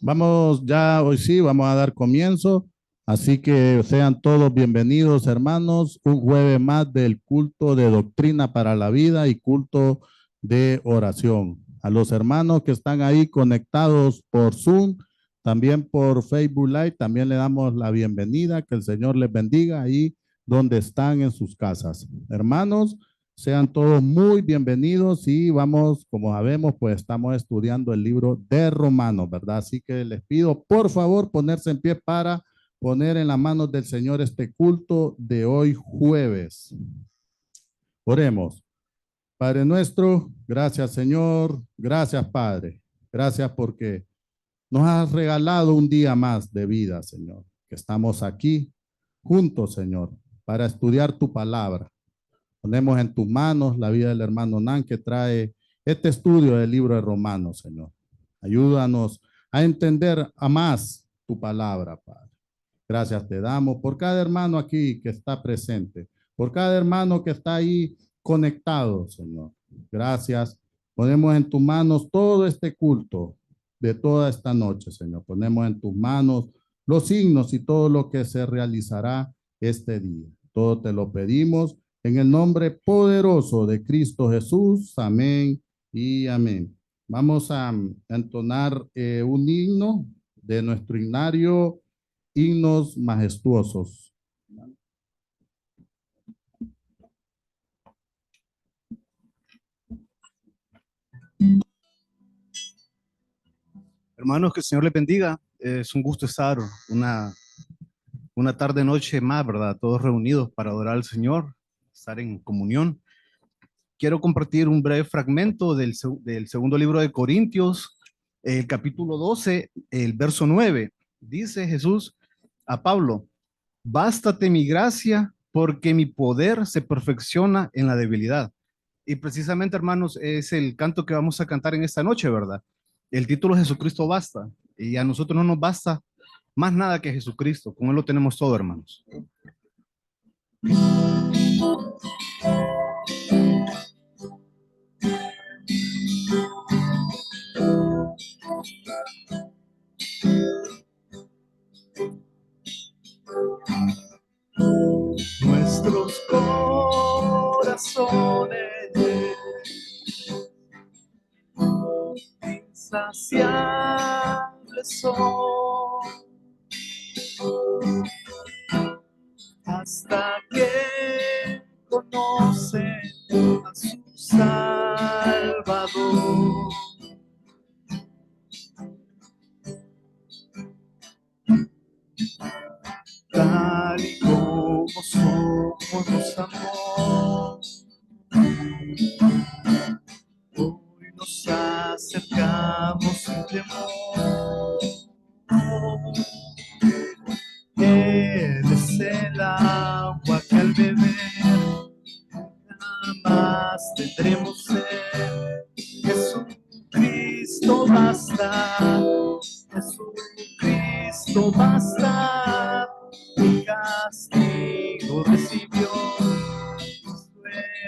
Vamos ya, hoy sí, vamos a dar comienzo. Así que sean todos bienvenidos, hermanos. Un jueves más del culto de doctrina para la vida y culto de oración. A los hermanos que están ahí conectados por Zoom, también por Facebook Live, también le damos la bienvenida. Que el Señor les bendiga ahí donde están en sus casas. Hermanos, sean todos muy bienvenidos y vamos, como sabemos, pues estamos estudiando el libro de Romanos, ¿verdad? Así que les pido, por favor, ponerse en pie para poner en las manos del Señor este culto de hoy jueves. Oremos. Padre nuestro, gracias Señor, gracias Padre, gracias porque nos has regalado un día más de vida, Señor, que estamos aquí juntos, Señor, para estudiar tu palabra. Ponemos en tus manos la vida del hermano Nan que trae este estudio del libro de Romanos, Señor. Ayúdanos a entender a más tu palabra, Padre. Gracias te damos por cada hermano aquí que está presente, por cada hermano que está ahí conectado, Señor. Gracias. Ponemos en tus manos todo este culto de toda esta noche, Señor. Ponemos en tus manos los signos y todo lo que se realizará este día. Todo te lo pedimos en el nombre poderoso de Cristo Jesús. Amén y amén. Vamos a entonar un himno de nuestro himnario, himnos majestuosos. Hermanos, que el Señor les bendiga. Es un gusto estar una tarde, noche más, ¿verdad? Todos reunidos para adorar al Señor, estar en comunión. Quiero compartir un breve fragmento del segundo libro de Corintios, el capítulo 12, el verso 9. Dice Jesús a Pablo: bástate mi gracia, porque mi poder se perfecciona en la debilidad. Y precisamente, hermanos, es el canto que vamos a cantar en esta noche, ¿verdad? El título Jesucristo basta. Y a nosotros no nos basta más nada que Jesucristo. Con Él lo tenemos todo, hermanos. Nuestros corazones insaciables son, hasta que conocen a su Salvador. Tal y como somos nos amó, hoy nos acercamos sin temor. Él es el agua que al beber jamás tendremos sed. Jesucristo basta, Jesucristo basta. Mi castigo recibió, su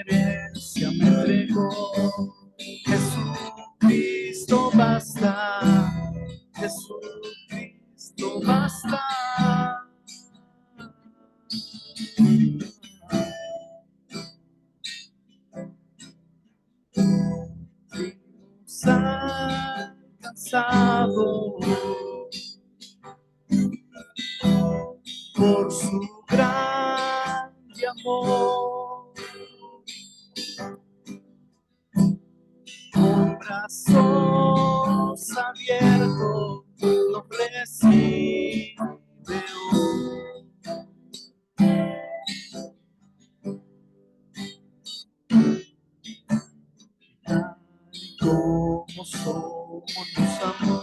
herencia me entregó. Jesucristo basta, Jesucristo basta. Nos ha alcanzado por su grande amor, con brazos abiertos nos recibe hoy. Tal y como somos nos amó,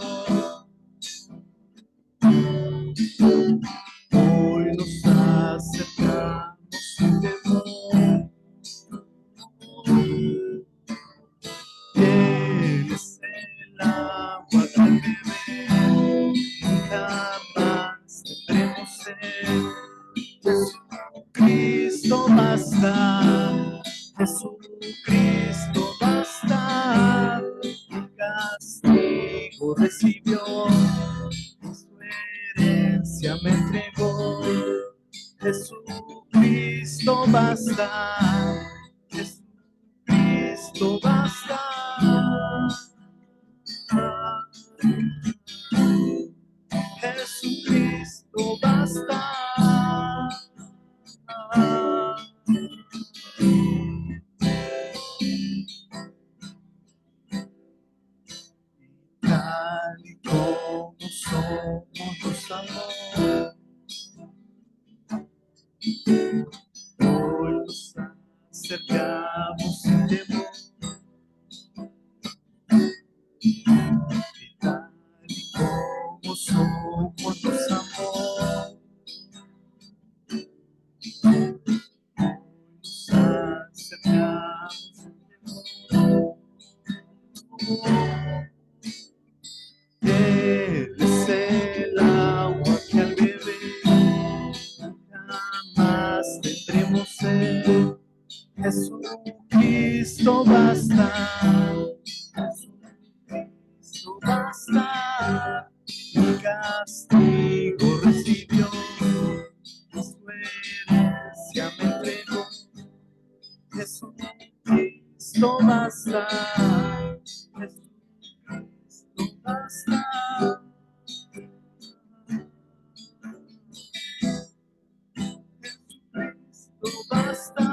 hoy nos acercamos sin temor. Él es el agua que al beber jamás tendremos sed. Jesucristo basta, Jesucristo basta. Mi castigo recibió, basta, Jesucristo basta. Jesucristo basta. Tal y como somos los amor, hoy nos acercamos sin temor. Tal y como somos los amor, nos acercamos sin temor. Él es el agua que al beber jamás tendremos sed. Jesucristo basta. Jesucristo basta. El castigo recibió, su herencia me entregó. Jesucristo basta. Jesucristo basta. Jesucristo basta.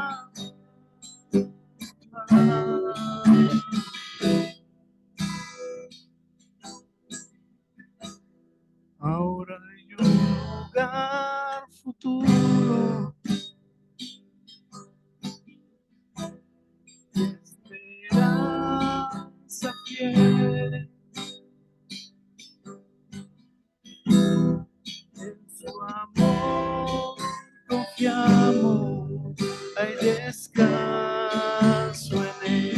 Ahora hay un lugar futuro, esperanza fiel, en su amor confiamos, hay descanso en él.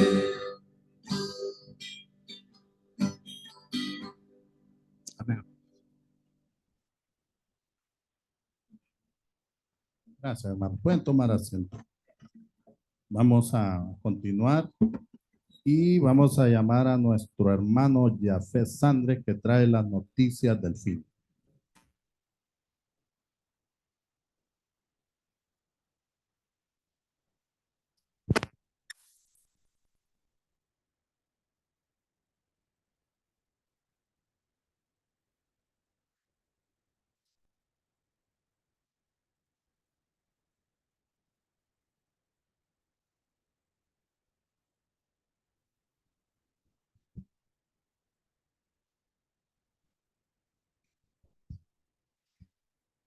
Amén. Gracias, hermano. Pueden tomar asiento. Vamos a continuar y vamos a llamar a nuestro hermano Jafet Sandre, que trae las noticias del fin.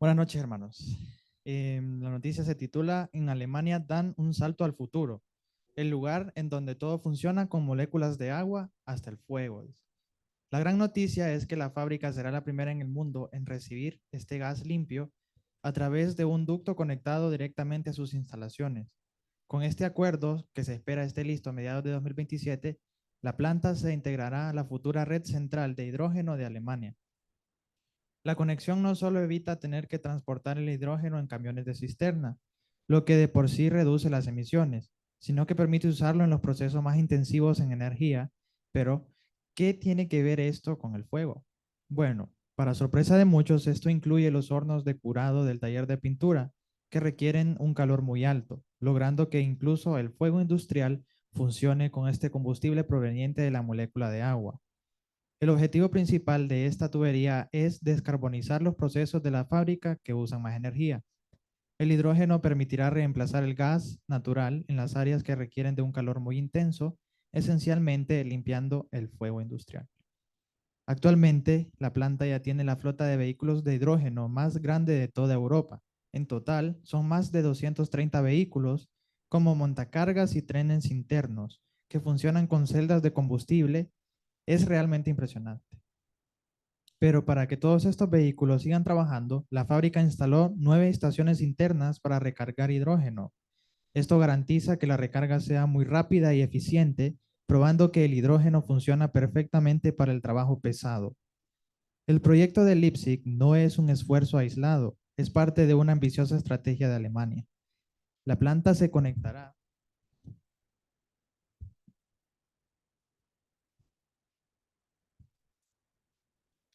Buenas noches, hermanos. La noticia se titula En Alemania dan un salto al futuro, el lugar en donde todo funciona con moléculas de agua hasta el fuego. La gran noticia es que la fábrica será la primera en el mundo en recibir este gas limpio a través de un ducto conectado directamente a sus instalaciones. Con este acuerdo, que se espera esté listo a mediados de 2027, la planta se integrará a la futura red central de hidrógeno de Alemania. La conexión no solo evita tener que transportar el hidrógeno en camiones de cisterna, lo que de por sí reduce las emisiones, sino que permite usarlo en los procesos más intensivos en energía. Pero, ¿qué tiene que ver esto con el fuego? Bueno, para sorpresa de muchos, esto incluye los hornos de curado del taller de pintura, que requieren un calor muy alto, logrando que incluso el fuego industrial funcione con este combustible proveniente de la molécula de agua. El objetivo principal de esta tubería es descarbonizar los procesos de la fábrica que usan más energía. El hidrógeno permitirá reemplazar el gas natural en las áreas que requieren de un calor muy intenso, esencialmente limpiando el fuego industrial. Actualmente, la planta ya tiene la flota de vehículos de hidrógeno más grande de toda Europa. En total, son más de 230 vehículos, como montacargas y trenes internos, que funcionan con celdas de combustible. Es realmente impresionante. Pero para que todos estos vehículos sigan trabajando, la fábrica instaló 9 estaciones internas para recargar hidrógeno. Esto garantiza que la recarga sea muy rápida y eficiente, probando que el hidrógeno funciona perfectamente para el trabajo pesado. El proyecto de Leipzig no es un esfuerzo aislado, es parte de una ambiciosa estrategia de Alemania. La planta se conectará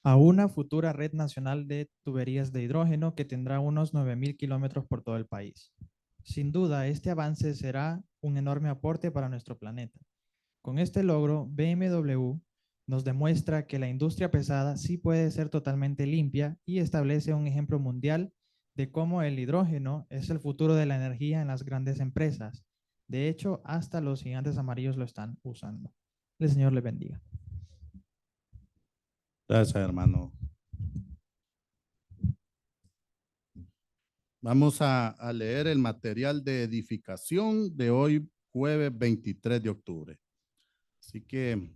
a una futura red nacional de tuberías de hidrógeno que tendrá unos 9.000 kilómetros por todo el país. Sin duda, este avance será un enorme aporte para nuestro planeta. Con este logro, BMW nos demuestra que la industria pesada sí puede ser totalmente limpia y establece un ejemplo mundial de cómo el hidrógeno es el futuro de la energía en las grandes empresas. De hecho, hasta los gigantes amarillos lo están usando. El Señor les bendiga. Gracias, hermano. Vamos a leer el material de edificación de hoy, jueves 23 de octubre. Así que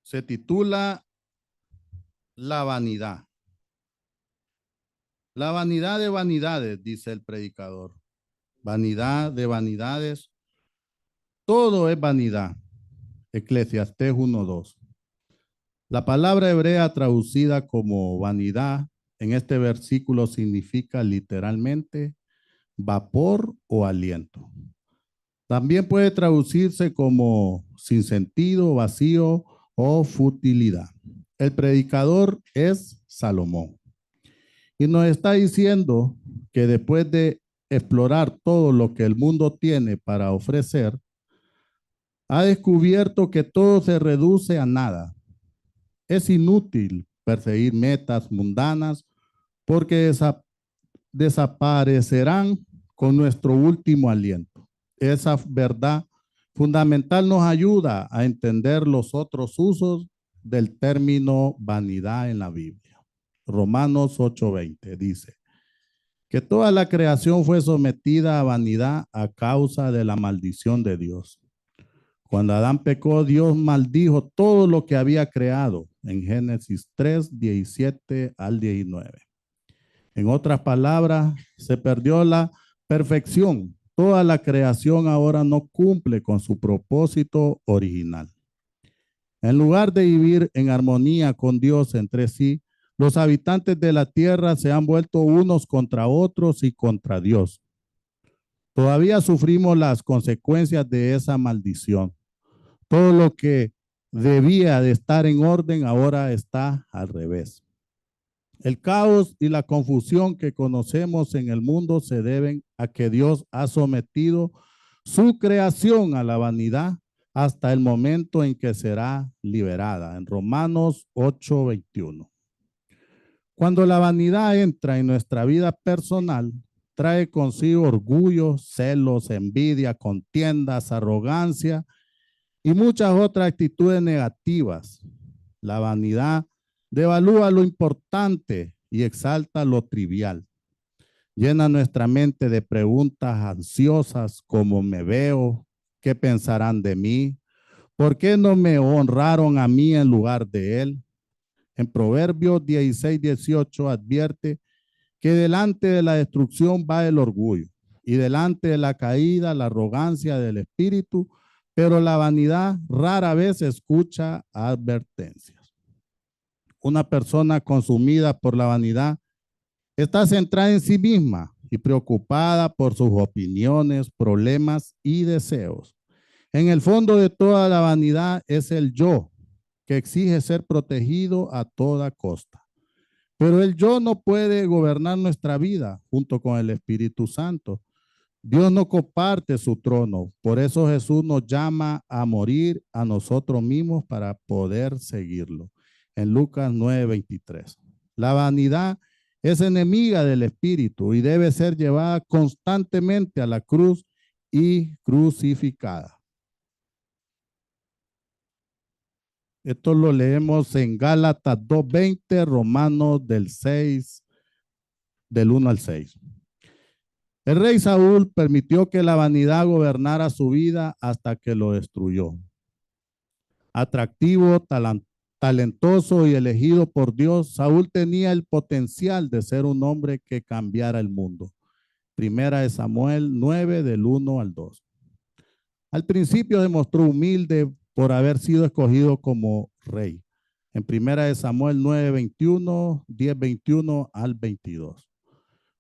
se titula La vanidad. La vanidad de vanidades, dice el predicador. Vanidad de vanidades. Todo es vanidad. Eclesiastés 1:2. La palabra hebrea traducida como vanidad en este versículo significa literalmente vapor o aliento. También puede traducirse como sin sentido, vacío o futilidad. El predicador es Salomón y nos está diciendo que después de explorar todo lo que el mundo tiene para ofrecer, ha descubierto que todo se reduce a nada. Es inútil perseguir metas mundanas porque desaparecerán con nuestro último aliento. Esa verdad fundamental nos ayuda a entender los otros usos del término vanidad en la Biblia. Romanos 8:20 dice que toda la creación fue sometida a vanidad a causa de la maldición de Dios. Cuando Adán pecó, Dios maldijo todo lo que había creado en Génesis 3:17 al 19. En otras palabras, se perdió la perfección. Toda la creación ahora no cumple con su propósito original. En lugar de vivir en armonía con Dios entre sí, los habitantes de la tierra se han vuelto unos contra otros y contra Dios. Todavía sufrimos las consecuencias de esa maldición. Todo lo que debía de estar en orden ahora está al revés. El caos y la confusión que conocemos en el mundo se deben a que Dios ha sometido su creación a la vanidad hasta el momento en que será liberada. En Romanos 8:21. Cuando la vanidad entra en nuestra vida personal, trae consigo orgullo, celos, envidia, contiendas, arrogancia y muchas otras actitudes negativas. La vanidad devalúa lo importante y exalta lo trivial. Llena nuestra mente de preguntas ansiosas como ¿me veo? ¿Qué pensarán de mí? ¿Por qué no me honraron a mí en lugar de él? En Proverbios 16:18 advierte que delante de la destrucción va el orgullo y delante de la caída la arrogancia del espíritu, pero la vanidad rara vez escucha advertencias. Una persona consumida por la vanidad está centrada en sí misma y preocupada por sus opiniones, problemas y deseos. En el fondo de toda la vanidad es el yo, que exige ser protegido a toda costa. Pero el yo no puede gobernar nuestra vida junto con el Espíritu Santo. Dios no comparte su trono, por eso Jesús nos llama a morir a nosotros mismos para poder seguirlo. En Lucas 9:23. La vanidad es enemiga del Espíritu y debe ser llevada constantemente a la cruz y crucificada. Esto lo leemos en Gálatas 2:20, Romanos del 1 al 6. El rey Saúl permitió que la vanidad gobernara su vida hasta que lo destruyó. Atractivo, talentoso y elegido por Dios, Saúl tenía el potencial de ser un hombre que cambiara el mundo. Primera de Samuel 9, del 1 al 2. Al principio demostró humilde por haber sido escogido como rey. En Primera de Samuel 9:21, 10:21 al 22.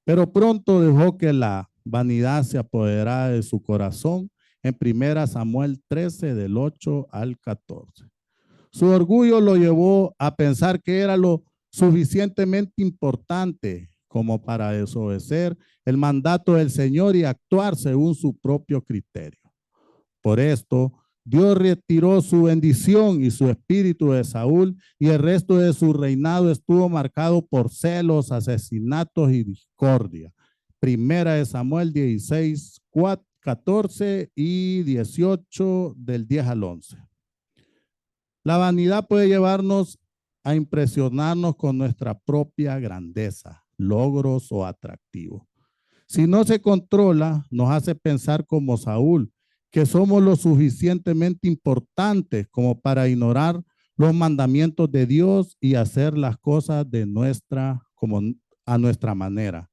Pero pronto dejó que la vanidad se apoderara de su corazón en Primera Samuel 13, del 8 al 14. Su orgullo lo llevó a pensar que era lo suficientemente importante como para desobedecer el mandato del Señor y actuar según su propio criterio. Por esto, Dios retiró su bendición y su espíritu de Saúl, y el resto de su reinado estuvo marcado por celos, asesinatos y discordia. Primera de Samuel 16, 14 y 18 del 10 al 11. La vanidad puede llevarnos a impresionarnos con nuestra propia grandeza, logros o atractivos. Si no se controla, nos hace pensar como Saúl, que somos lo suficientemente importantes como para ignorar los mandamientos de Dios y hacer las cosas de a nuestra manera.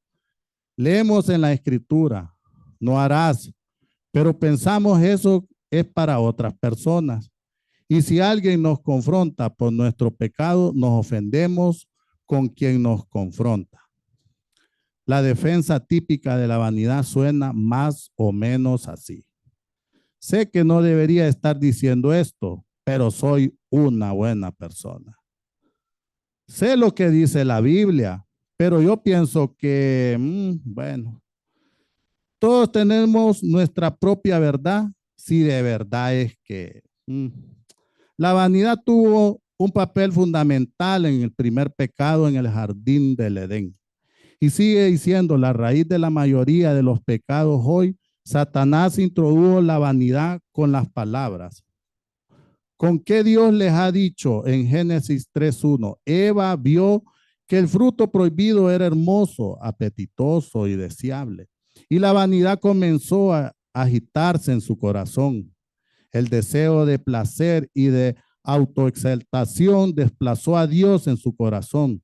Leemos en la Escritura, no harás, pero pensamos eso es para otras personas. Y si alguien nos confronta por nuestro pecado, nos ofendemos con quien nos confronta. La defensa típica de la vanidad suena más o menos así. Sé que no debería estar diciendo esto, pero soy una buena persona. Sé lo que dice la Biblia, pero yo pienso que, bueno, todos tenemos nuestra propia verdad, si de verdad es que la vanidad tuvo un papel fundamental en el primer pecado en el jardín del Edén. Y sigue siendo la raíz de la mayoría de los pecados hoy. Satanás introdujo la vanidad con las palabras. ¿Con qué Dios les ha dicho en Génesis 3:1? Eva vio que el fruto prohibido era hermoso, apetitoso y deseable. Y la vanidad comenzó a agitarse en su corazón. El deseo de placer y de autoexaltación desplazó a Dios en su corazón.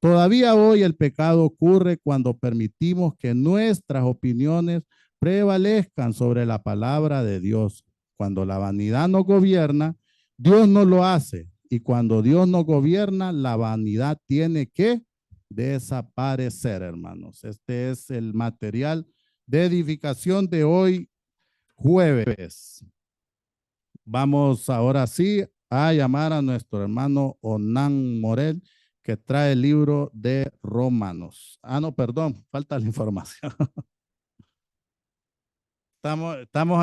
Todavía hoy el pecado ocurre cuando permitimos que nuestras opiniones prevalezcan sobre la palabra de Dios. Cuando la vanidad nos gobierna, Dios no lo hace. Y cuando Dios nos gobierna, la vanidad tiene que desaparecer, hermanos. Este es el material de edificación de hoy, jueves. Vamos ahora sí a llamar a nuestro hermano Onan Morel, que trae el libro de Romanos. No, perdón, falta la información.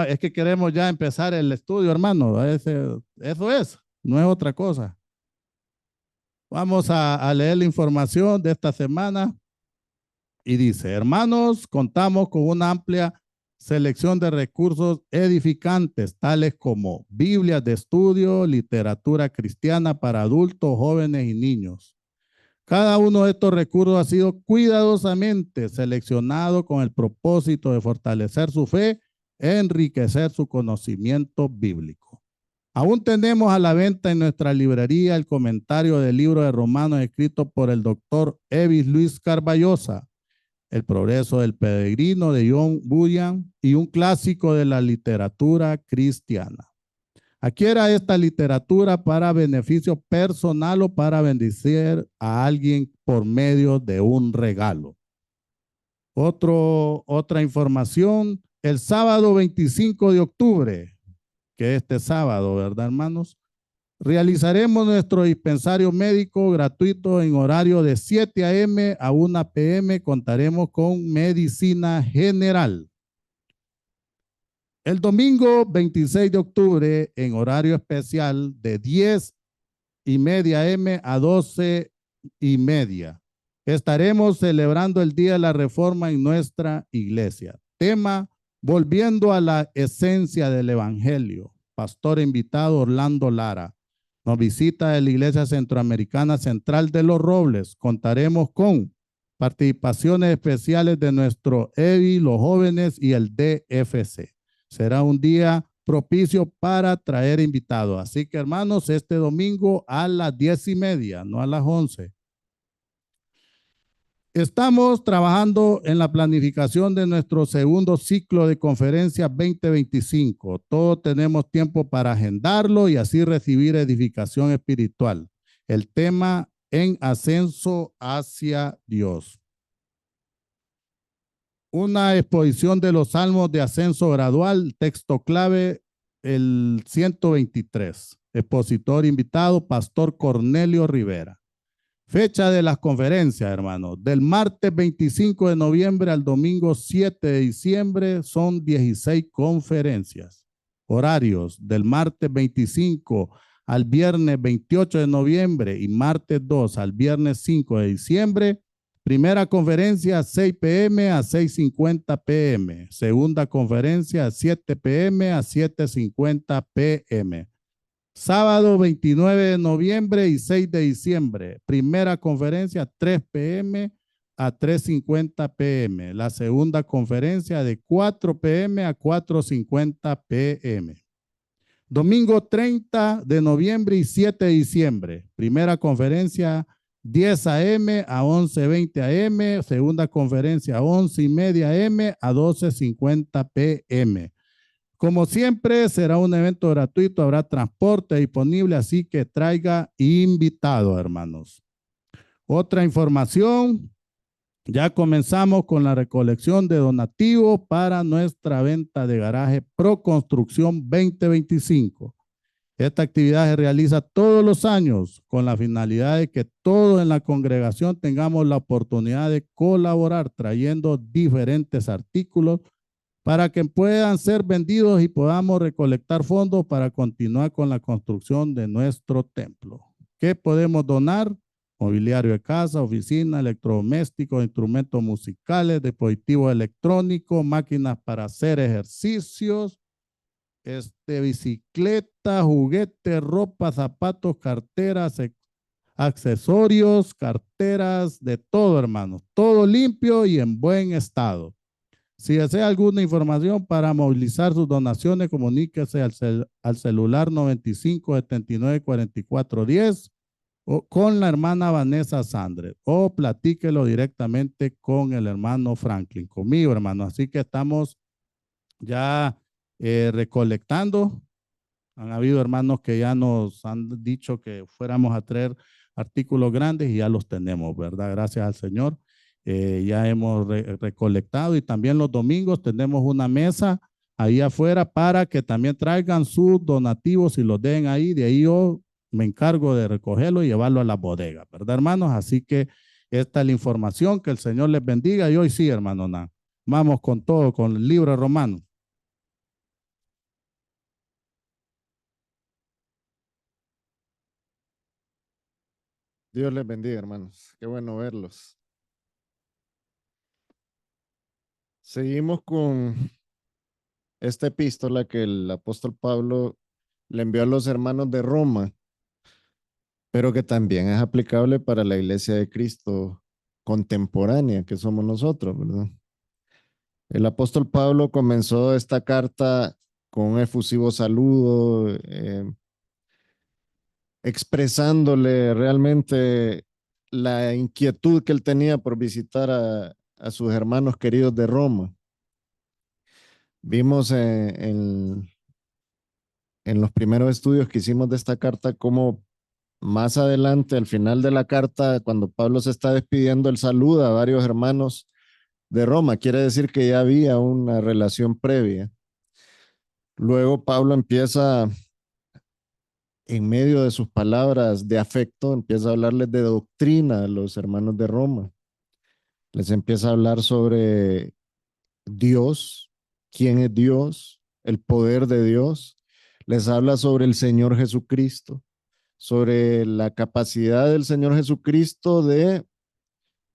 Es que queremos ya empezar el estudio, hermano. Eso es, no es otra cosa. Vamos a leer la información de esta semana y dice, hermanos, contamos con una amplia selección de recursos edificantes, tales como Biblias de estudio, literatura cristiana para adultos, jóvenes y niños. Cada uno de estos recursos ha sido cuidadosamente seleccionado con el propósito de fortalecer su fe e enriquecer su conocimiento bíblico. Aún tenemos a la venta en nuestra librería el comentario del libro de Romanos escrito por el doctor Evis Luis Carballosa, El progreso del peregrino de John Bunyan y un clásico de la literatura cristiana. Adquiera esta literatura para beneficio personal o para bendecir a alguien por medio de un regalo. Otra información, el sábado 25 de octubre, que este sábado, ¿verdad, hermanos? Realizaremos nuestro dispensario médico gratuito en horario de 7 a.m. a 1 p.m. Contaremos con medicina general. El domingo 26 de octubre, en horario especial de 10:30 a.m. a 12:30, estaremos celebrando el Día de la Reforma en nuestra iglesia. Tema, volviendo a la esencia del Evangelio. Pastor invitado Orlando Lara. Nos visita de la Iglesia Centroamericana Central de Los Robles. Contaremos con participaciones especiales de nuestro EVI, los jóvenes y el DFC. Será un día propicio para traer invitados. Así que, hermanos, este domingo a las 10:30, no a las 11. Estamos trabajando en la planificación de nuestro segundo ciclo de conferencias 2025. Todos tenemos tiempo para agendarlo y así recibir edificación espiritual. El tema en ascenso hacia Dios. Una exposición de los salmos de ascenso gradual, texto clave, el 123. Expositor invitado, Pastor Cornelio Rivera. Fecha de las conferencias, hermanos. Del martes 25 de noviembre al domingo 7 de diciembre son 16 conferencias. Horarios del martes 25 al viernes 28 de noviembre y martes 2 al viernes 5 de diciembre. Primera conferencia 6 p.m. a 6:50 p.m. Segunda conferencia 7 p.m. a 7:50 p.m. Sábado 29 de noviembre y 6 de diciembre. Primera conferencia 3 p.m. a 3:50 p.m. La segunda conferencia de 4 p.m. a 4:50 p.m. Domingo 30 de noviembre y 7 de diciembre. Primera conferencia 10 a.m. a 11:20 a.m. Segunda conferencia 11:30 a.m. a 12:50 p.m. Como siempre, será un evento gratuito, habrá transporte disponible, así que traiga invitado, hermanos. Otra información, ya comenzamos con la recolección de donativos para nuestra venta de garaje Pro Construcción 2025. Esta actividad se realiza todos los años con la finalidad de que todos en la congregación tengamos la oportunidad de colaborar trayendo diferentes artículos para que puedan ser vendidos y podamos recolectar fondos para continuar con la construcción de nuestro templo. ¿Qué podemos donar? Mobiliario de casa, oficina, electrodomésticos, instrumentos musicales, dispositivos electrónicos, máquinas para hacer ejercicios, bicicletas, juguetes, ropa, zapatos, carteras, accesorios, carteras, de todo, hermanos. Todo limpio y en buen estado. Si desea alguna información para movilizar sus donaciones, comuníquese al celular 95 79 44 10 o con la hermana Vanessa Sandres o platíquelo directamente con el hermano Franklin, conmigo, hermano. Así que estamos ya recolectando. Han habido hermanos que ya nos han dicho que fuéramos a traer artículos grandes y ya los tenemos, ¿verdad? Gracias al Señor. Ya hemos recolectado y también los domingos tenemos una mesa ahí afuera para que también traigan sus donativos y los den ahí. De ahí yo me encargo de recogerlo y llevarlo a la bodega, ¿verdad, hermanos? Así que esta es la información, que el Señor les bendiga. Y hoy sí, hermano, vamos con todo, con el libro de Romanos. Dios les bendiga, hermanos. Qué bueno verlos. Seguimos con esta epístola que el apóstol Pablo le envió a los hermanos de Roma, pero que también es aplicable para la iglesia de Cristo contemporánea, que somos nosotros, ¿verdad? El apóstol Pablo comenzó esta carta con un efusivo saludo, expresándole realmente la inquietud que él tenía por visitar a sus hermanos queridos de Roma. Vimos en los primeros estudios que hicimos de esta carta cómo más adelante, al final de la carta, cuando Pablo se está despidiendo, él saluda a varios hermanos de Roma. Quiere decir que ya había una relación previa. Luego Pablo empieza, en medio de sus palabras de afecto, empieza a hablarles de doctrina a los hermanos de Roma. Les empieza a hablar sobre Dios, quién es Dios, el poder de Dios. Les habla sobre el Señor Jesucristo, sobre la capacidad del Señor Jesucristo de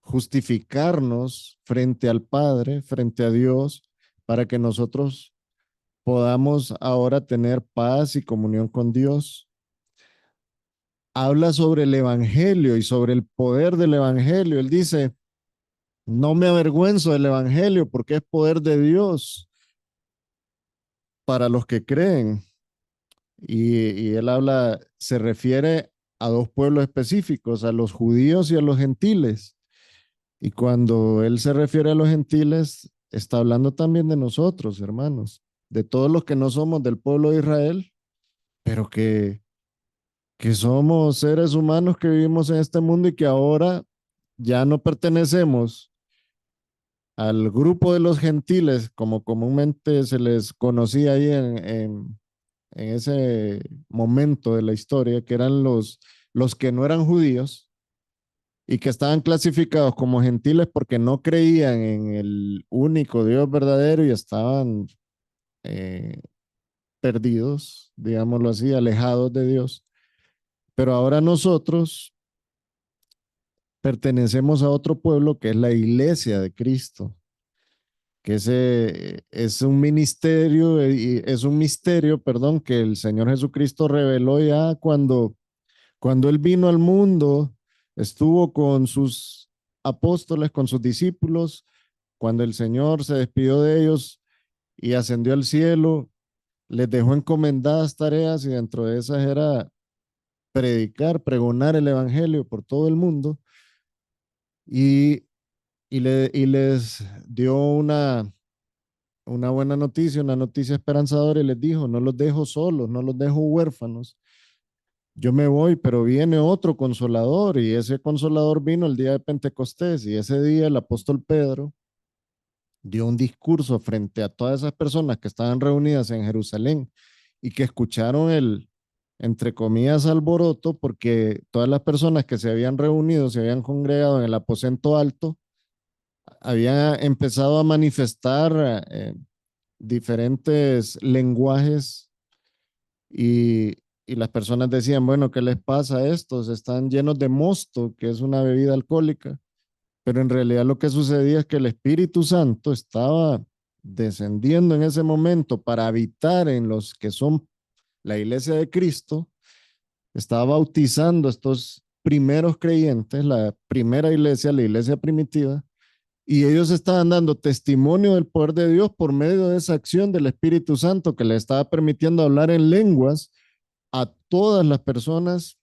justificarnos frente al Padre, frente a Dios, para que nosotros podamos ahora tener paz y comunión con Dios. Habla sobre el Evangelio y sobre el poder del Evangelio. Él dice, no me avergüenzo del Evangelio porque es poder de Dios para los que creen. Y él habla, se refiere a dos pueblos específicos, a los judíos y a los gentiles. Y cuando él se refiere a los gentiles, está hablando también de nosotros, hermanos, de todos los que no somos del pueblo de Israel, pero que somos seres humanos que vivimos en este mundo y que ahora ya no pertenecemos al grupo de los gentiles, como comúnmente se les conocía ahí en ese momento de la historia, que eran los que no eran judíos, y que estaban clasificados como gentiles porque no creían en el único Dios verdadero y estaban eh, perdidos, digámoslo así, alejados de Dios. Pero ahora nosotros pertenecemos a otro pueblo que es la iglesia de Cristo, que ese es un ministerio, es un misterio, perdón, que el Señor Jesucristo reveló ya cuando Él vino al mundo, estuvo con sus apóstoles, con sus discípulos, cuando el Señor se despidió de ellos y ascendió al cielo, les dejó encomendadas tareas y dentro de esas era predicar, pregonar el evangelio por todo el mundo y, y les dio una buena noticia, una noticia esperanzadora y les dijo, no los dejo solos, no los dejo huérfanos. Yo me voy, pero viene otro consolador y ese consolador vino el día de Pentecostés y ese día el apóstol Pedro dio un discurso frente a todas esas personas que estaban reunidas en Jerusalén y que escucharon el, entre comillas, alboroto, porque todas las personas que se habían reunido, se habían congregado en el aposento alto, habían empezado a manifestar diferentes lenguajes y, y las personas decían, bueno, ¿qué les pasa a estos? Están llenos de mosto, que es una bebida alcohólica, pero en realidad lo que sucedía es que el Espíritu Santo estaba descendiendo en ese momento para habitar en los que son la iglesia de Cristo, estaba bautizando a estos primeros creyentes, la primera iglesia, la iglesia primitiva, y ellos estaban dando testimonio del poder de Dios por medio de esa acción del Espíritu Santo que le estaba permitiendo hablar en lenguas a todas las personas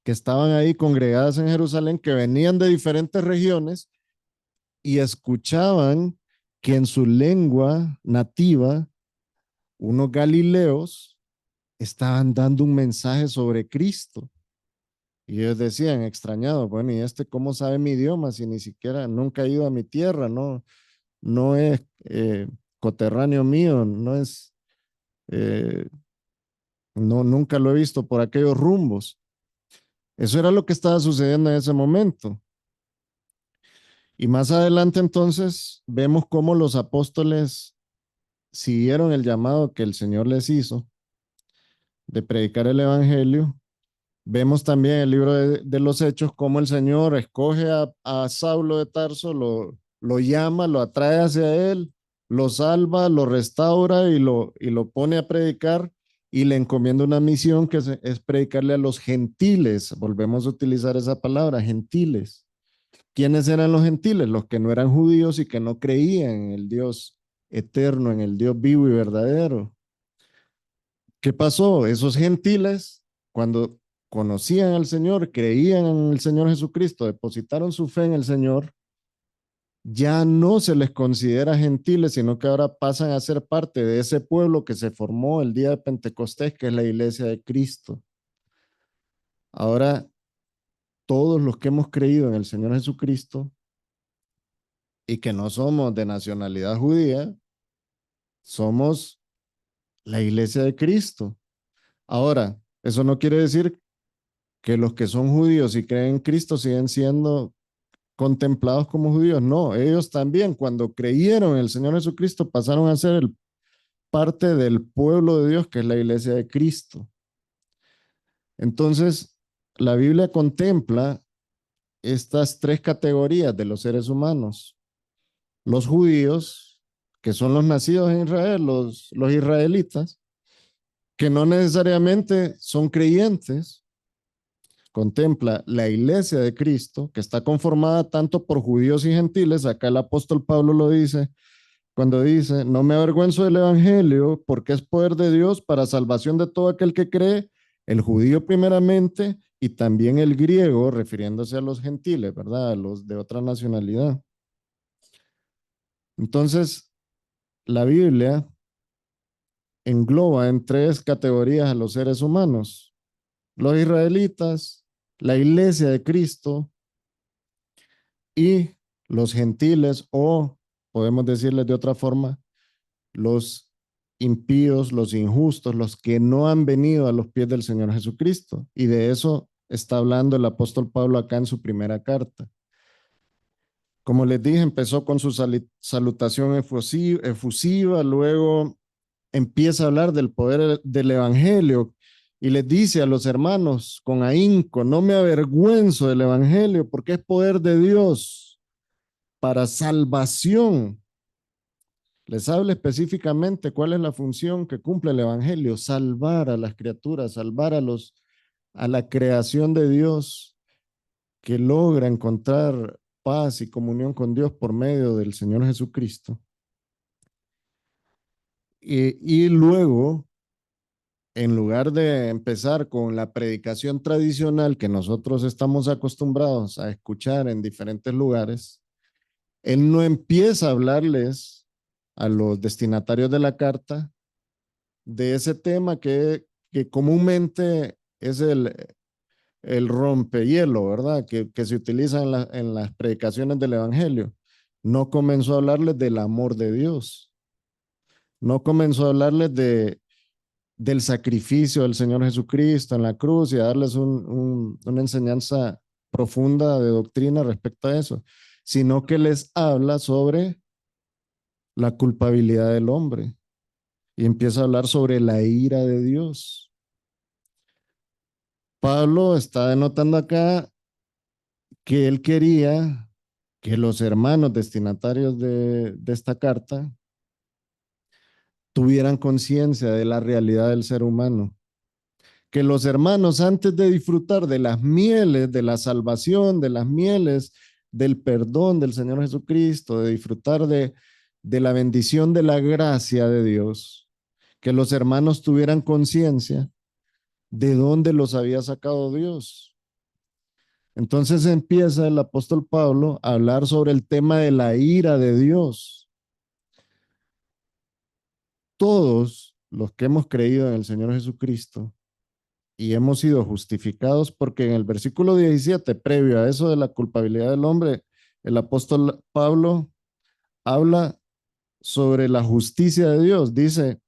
que estaban ahí congregadas en Jerusalén, que venían de diferentes regiones y escuchaban que en su lengua nativa, unos galileos estaban dando un mensaje sobre Cristo. Y ellos decían, extrañados, bueno, ¿y este cómo sabe mi idioma si ni siquiera nunca ha ido a mi tierra? No es coterráneo mío, no es, eh, no, nunca lo he visto por aquellos rumbos. Eso era lo que estaba sucediendo en ese momento. Y más adelante entonces vemos cómo los apóstoles siguieron el llamado que el Señor les hizo de predicar el Evangelio. Vemos también en el libro de los Hechos cómo el Señor escoge a Saulo de Tarso, lo llama, lo atrae hacia él, lo salva, lo restaura y lo pone a predicar y le encomienda una misión que es predicarle a los gentiles. Volvemos a utilizar esa palabra, gentiles. ¿Quiénes eran los gentiles? Los que no eran judíos y que no creían en el Dios eterno, en el Dios vivo y verdadero. ¿Qué pasó? Esos gentiles, cuando conocían al Señor, creían en el Señor Jesucristo, depositaron su fe en el Señor, ya no se les considera gentiles, sino que ahora pasan a ser parte de ese pueblo que se formó el día de Pentecostés, que es la iglesia de Cristo. Ahora, todos los que hemos creído en el Señor Jesucristo y que no somos de nacionalidad judía, somos la iglesia de Cristo. Ahora, eso no quiere decir que los que son judíos y creen en Cristo siguen siendo contemplados como judíos. No, ellos también cuando creyeron en el Señor Jesucristo pasaron a ser parte del pueblo de Dios, que es la iglesia de Cristo. Entonces, la Biblia contempla estas tres categorías de los seres humanos. Los judíos, que son los nacidos en Israel, los israelitas, que no necesariamente son creyentes. Contempla la iglesia de Cristo, que está conformada tanto por judíos y gentiles. Acá el apóstol Pablo lo dice cuando dice, no me avergüenzo del evangelio porque es poder de Dios para salvación de todo aquel que cree, el judío primeramente y también el griego, refiriéndose a los gentiles, ¿verdad? A los de otra nacionalidad. Entonces, la Biblia engloba en tres categorías a los seres humanos: los israelitas, la iglesia de Cristo y los gentiles, o podemos decirles de otra forma, los impíos, los injustos, los que no han venido a los pies del Señor Jesucristo. Y de eso está hablando el apóstol Pablo acá en su primera carta. Como les dije, empezó con su salutación efusiva, luego empieza a hablar del poder del evangelio y les dice a los hermanos con ahínco: no me avergüenzo del evangelio porque es poder de Dios para salvación. Les habla específicamente cuál es la función que cumple el evangelio: salvar a las criaturas, salvar a la creación de Dios, que logra encontrar paz y comunión con Dios por medio del Señor Jesucristo. Y luego, en lugar de empezar con la predicación tradicional que nosotros estamos acostumbrados a escuchar en diferentes lugares, él no empieza a hablarles a los destinatarios de la carta de ese tema que comúnmente es el rompehielo, ¿verdad? Que se utiliza en las predicaciones del Evangelio. No comenzó a hablarles del amor de Dios. No comenzó a hablarles del sacrificio del Señor Jesucristo en la cruz y a darles una enseñanza profunda de doctrina respecto a eso, sino que les habla sobre la culpabilidad del hombre y empieza a hablar sobre la ira de Dios. Pablo está denotando acá que él quería que los hermanos destinatarios de esta carta tuvieran conciencia de la realidad del ser humano. Que los hermanos, antes de disfrutar de las mieles de la salvación, de las mieles del perdón del Señor Jesucristo, de disfrutar de la bendición de la gracia de Dios, que los hermanos tuvieran conciencia de dónde los había sacado Dios. Entonces empieza el apóstol Pablo a hablar sobre el tema de la ira de Dios. Todos los que hemos creído en el Señor Jesucristo y hemos sido justificados, porque en el versículo 17, previo a eso de la culpabilidad del hombre, el apóstol Pablo habla sobre la justicia de Dios. Dice,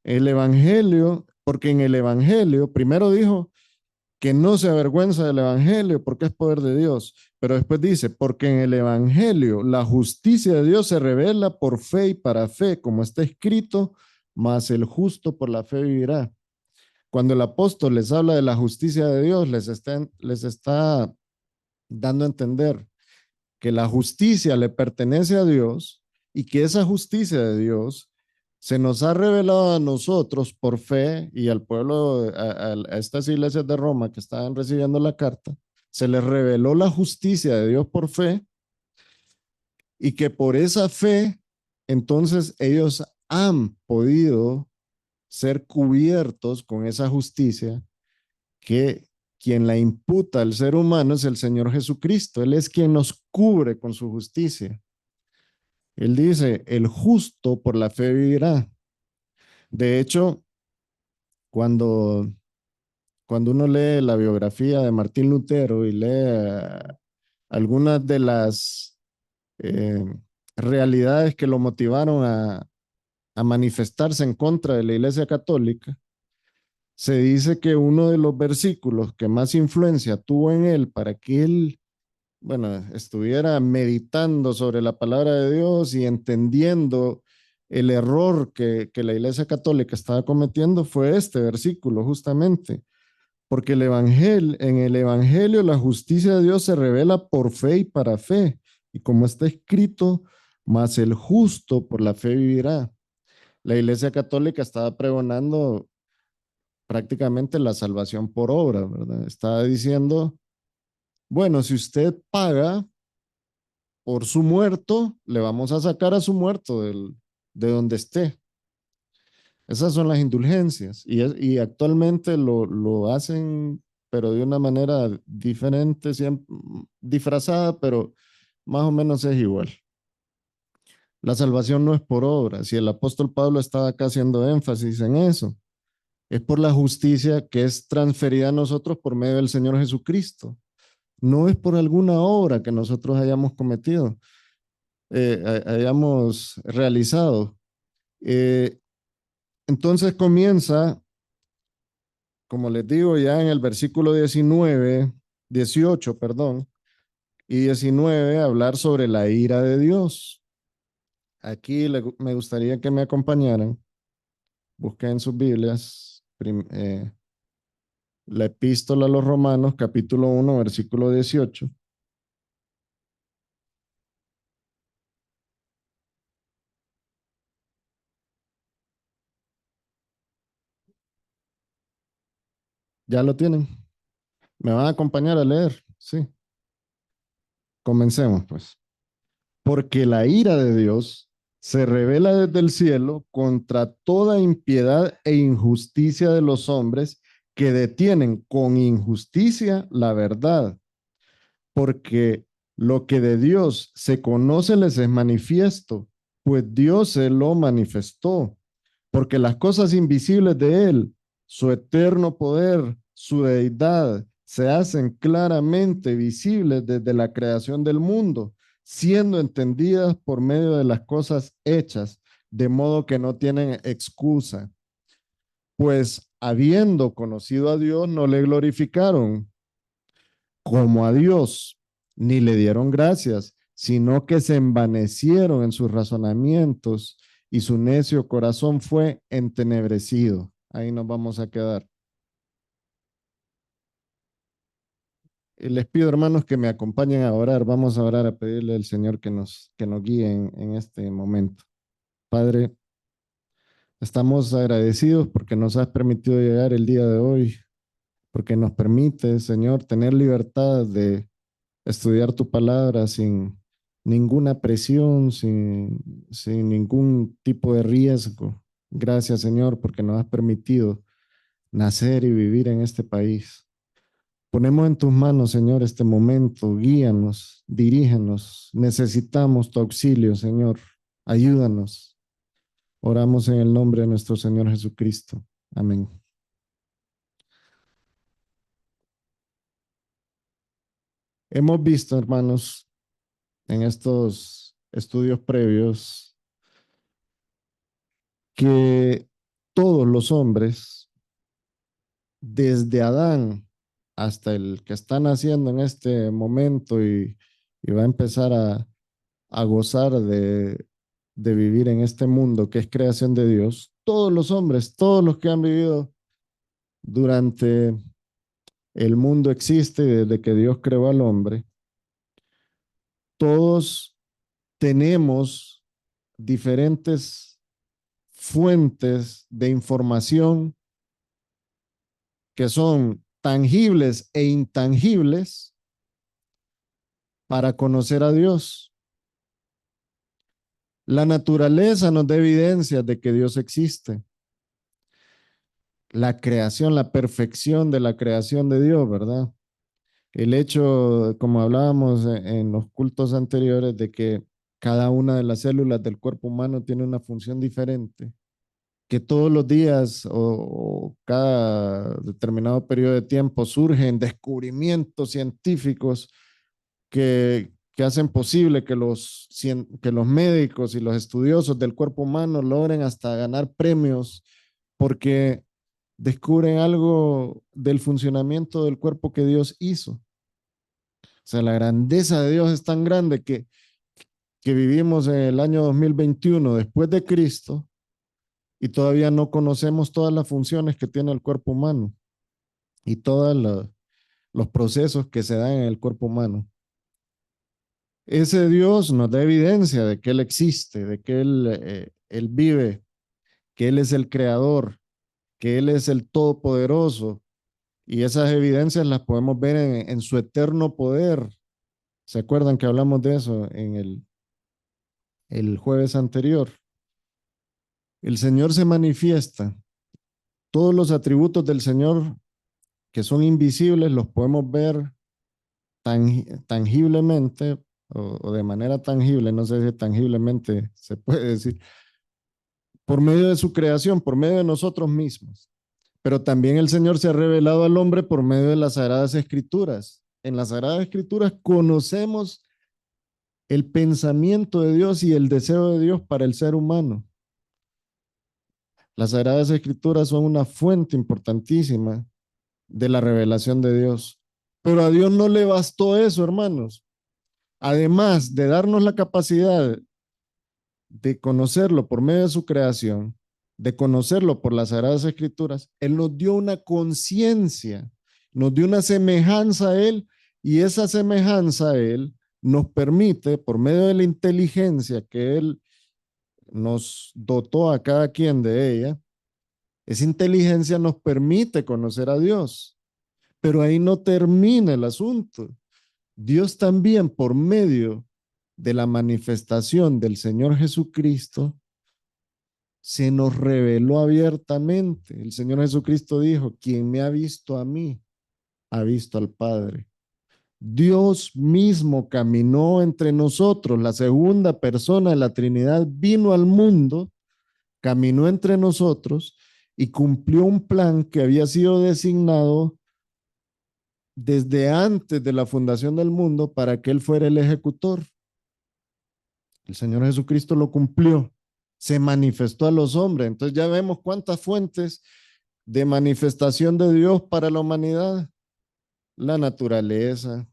el evangelio, porque en el evangelio, primero dijo que no se avergüenza del evangelio porque es poder de Dios, pero después dice, porque en el evangelio la justicia de Dios se revela por fe y para fe, como está escrito, mas el justo por la fe vivirá. Cuando el apóstol les habla de la justicia de Dios, les está dando a entender que la justicia le pertenece a Dios y que esa justicia de Dios se nos ha revelado a nosotros por fe y al pueblo, a estas iglesias de Roma que estaban recibiendo la carta, se les reveló la justicia de Dios por fe y que por esa fe, entonces ellos han podido ser cubiertos con esa justicia que quien la imputa al ser humano es el Señor Jesucristo. Él es quien nos cubre con su justicia. Él dice, el justo por la fe vivirá. De hecho, cuando uno lee la biografía de Martín Lutero y lee algunas de las eh, realidades que lo motivaron a manifestarse en contra de la Iglesia Católica, se dice que uno de los versículos que más influencia tuvo en él para que él, bueno, estuviera meditando sobre la palabra de Dios y entendiendo el error que la Iglesia Católica estaba cometiendo fue este versículo justamente, porque en el Evangelio la justicia de Dios se revela por fe y para fe, y como está escrito, mas el justo por la fe vivirá. La Iglesia Católica estaba pregonando prácticamente la salvación por obra, ¿verdad? Estaba diciendo, bueno, si usted paga por su muerto, le vamos a sacar a su muerto de donde esté. Esas son las indulgencias y actualmente lo hacen, pero de una manera diferente, siempre, disfrazada, pero más o menos es igual. La salvación no es por obras y el apóstol Pablo estaba acá haciendo énfasis en eso. Es por la justicia que es transferida a nosotros por medio del Señor Jesucristo. No es por alguna obra que nosotros hayamos cometido, hayamos realizado. Entonces comienza como les digo, ya en el versículo 18, perdón, y 19, hablar sobre la ira de Dios. Aquí me gustaría que me acompañaran. Busquen en sus Biblias la epístola a los Romanos, capítulo 1, versículo 18. ¿Ya lo tienen? ¿Me van a acompañar a leer? Sí. Comencemos, pues. Porque la ira de Dios se revela desde el cielo contra toda impiedad e injusticia de los hombres que detienen con injusticia la verdad, porque lo que de Dios se conoce les es manifiesto, pues Dios se lo manifestó, porque las cosas invisibles de Él, su eterno poder, su deidad, se hacen claramente visibles desde la creación del mundo, siendo entendidas por medio de las cosas hechas, de modo que no tienen excusa. Pues habiendo conocido a Dios, no le glorificaron como a Dios, ni le dieron gracias, sino que se envanecieron en sus razonamientos y su necio corazón fue entenebrecido. Ahí nos vamos a quedar. Y les pido, hermanos, que me acompañen a orar. Vamos a orar a pedirle al Señor que nos guíe en este momento. Padre, estamos agradecidos porque nos has permitido llegar el día de hoy, porque nos permite, Señor, tener libertad de estudiar tu palabra sin ninguna presión, sin ningún tipo de riesgo. Gracias, Señor, porque nos has permitido nacer y vivir en este país. Ponemos en tus manos, Señor, este momento. Guíanos, dirígenos. Necesitamos tu auxilio, Señor. Ayúdanos. Oramos en el nombre de nuestro Señor Jesucristo. Amén. Hemos visto, hermanos, en estos estudios previos que todos los hombres, desde Adán hasta el que está naciendo en este momento y va a empezar a gozar de vivir en este mundo que es creación de Dios, todos los hombres, todos los que han vivido durante el mundo existe desde que Dios creó al hombre, todos tenemos diferentes fuentes de información que son tangibles e intangibles para conocer a Dios. La naturaleza nos da evidencia de que Dios existe. La creación, la perfección de la creación de Dios, ¿verdad? El hecho, como hablábamos en los cultos anteriores, de que cada una de las células del cuerpo humano tiene una función diferente, que todos los días o cada determinado periodo de tiempo surgen descubrimientos científicos que hacen posible que que los médicos y los estudiosos del cuerpo humano logren hasta ganar premios porque descubren algo del funcionamiento del cuerpo que Dios hizo. O sea, la grandeza de Dios es tan grande que vivimos en el año 2021 después de Cristo y todavía no conocemos todas las funciones que tiene el cuerpo humano y todos los procesos que se dan en el cuerpo humano. Ese Dios nos da evidencia de que Él existe, de que Él vive, que Él es el creador, que Él es el todopoderoso. Y esas evidencias las podemos ver en su eterno poder. ¿Se acuerdan que hablamos de eso en el jueves anterior? El Señor se manifiesta. Todos los atributos del Señor que son invisibles los podemos ver tangiblemente o de manera tangible, no sé si tangiblemente se puede decir, por medio de su creación, por medio de nosotros mismos. Pero también el Señor se ha revelado al hombre por medio de las Sagradas Escrituras. En las Sagradas Escrituras conocemos el pensamiento de Dios y el deseo de Dios para el ser humano. Las Sagradas Escrituras son una fuente importantísima de la revelación de Dios. Pero a Dios no le bastó eso, hermanos. Además de darnos la capacidad de conocerlo por medio de su creación, de conocerlo por las Sagradas Escrituras, Él nos dio una conciencia, nos dio una semejanza a Él, y esa semejanza a Él nos permite, por medio de la inteligencia que Él nos dotó a cada quien de ella, esa inteligencia nos permite conocer a Dios. Pero ahí no termina el asunto. Dios también, por medio de la manifestación del Señor Jesucristo, se nos reveló abiertamente. El Señor Jesucristo dijo: quien me ha visto a mí, ha visto al Padre. Dios mismo caminó entre nosotros. La segunda persona de la Trinidad vino al mundo, caminó entre nosotros y cumplió un plan que había sido designado desde antes de la fundación del mundo para que Él fuera el ejecutor. El Señor Jesucristo lo cumplió, se manifestó a los hombres. Entonces ya vemos cuántas fuentes de manifestación de Dios para la humanidad: la naturaleza,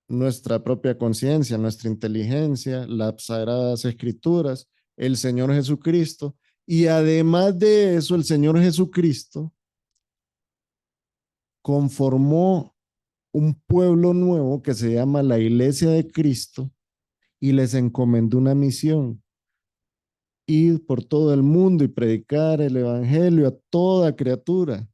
nuestra propia conciencia, nuestra inteligencia, las sagradas escrituras, el Señor Jesucristo. Y además de eso, el Señor Jesucristo conformó un pueblo nuevo que se llama la Iglesia de Cristo y les encomendó una misión: ir por todo el mundo y predicar el evangelio a toda criatura.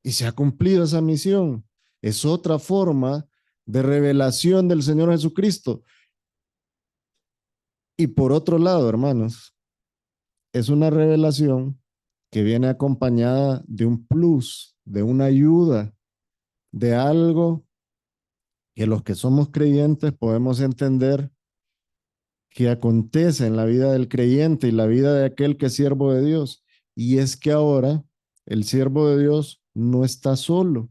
Y se ha cumplido esa misión. Es otra forma de revelación del Señor Jesucristo. Y por otro lado, hermanos, es una revelación que viene acompañada de un plus, de una ayuda, de algo que los que somos creyentes podemos entender que acontece en la vida del creyente y la vida de aquel que es siervo de Dios. Y es que ahora el siervo de Dios no está solo,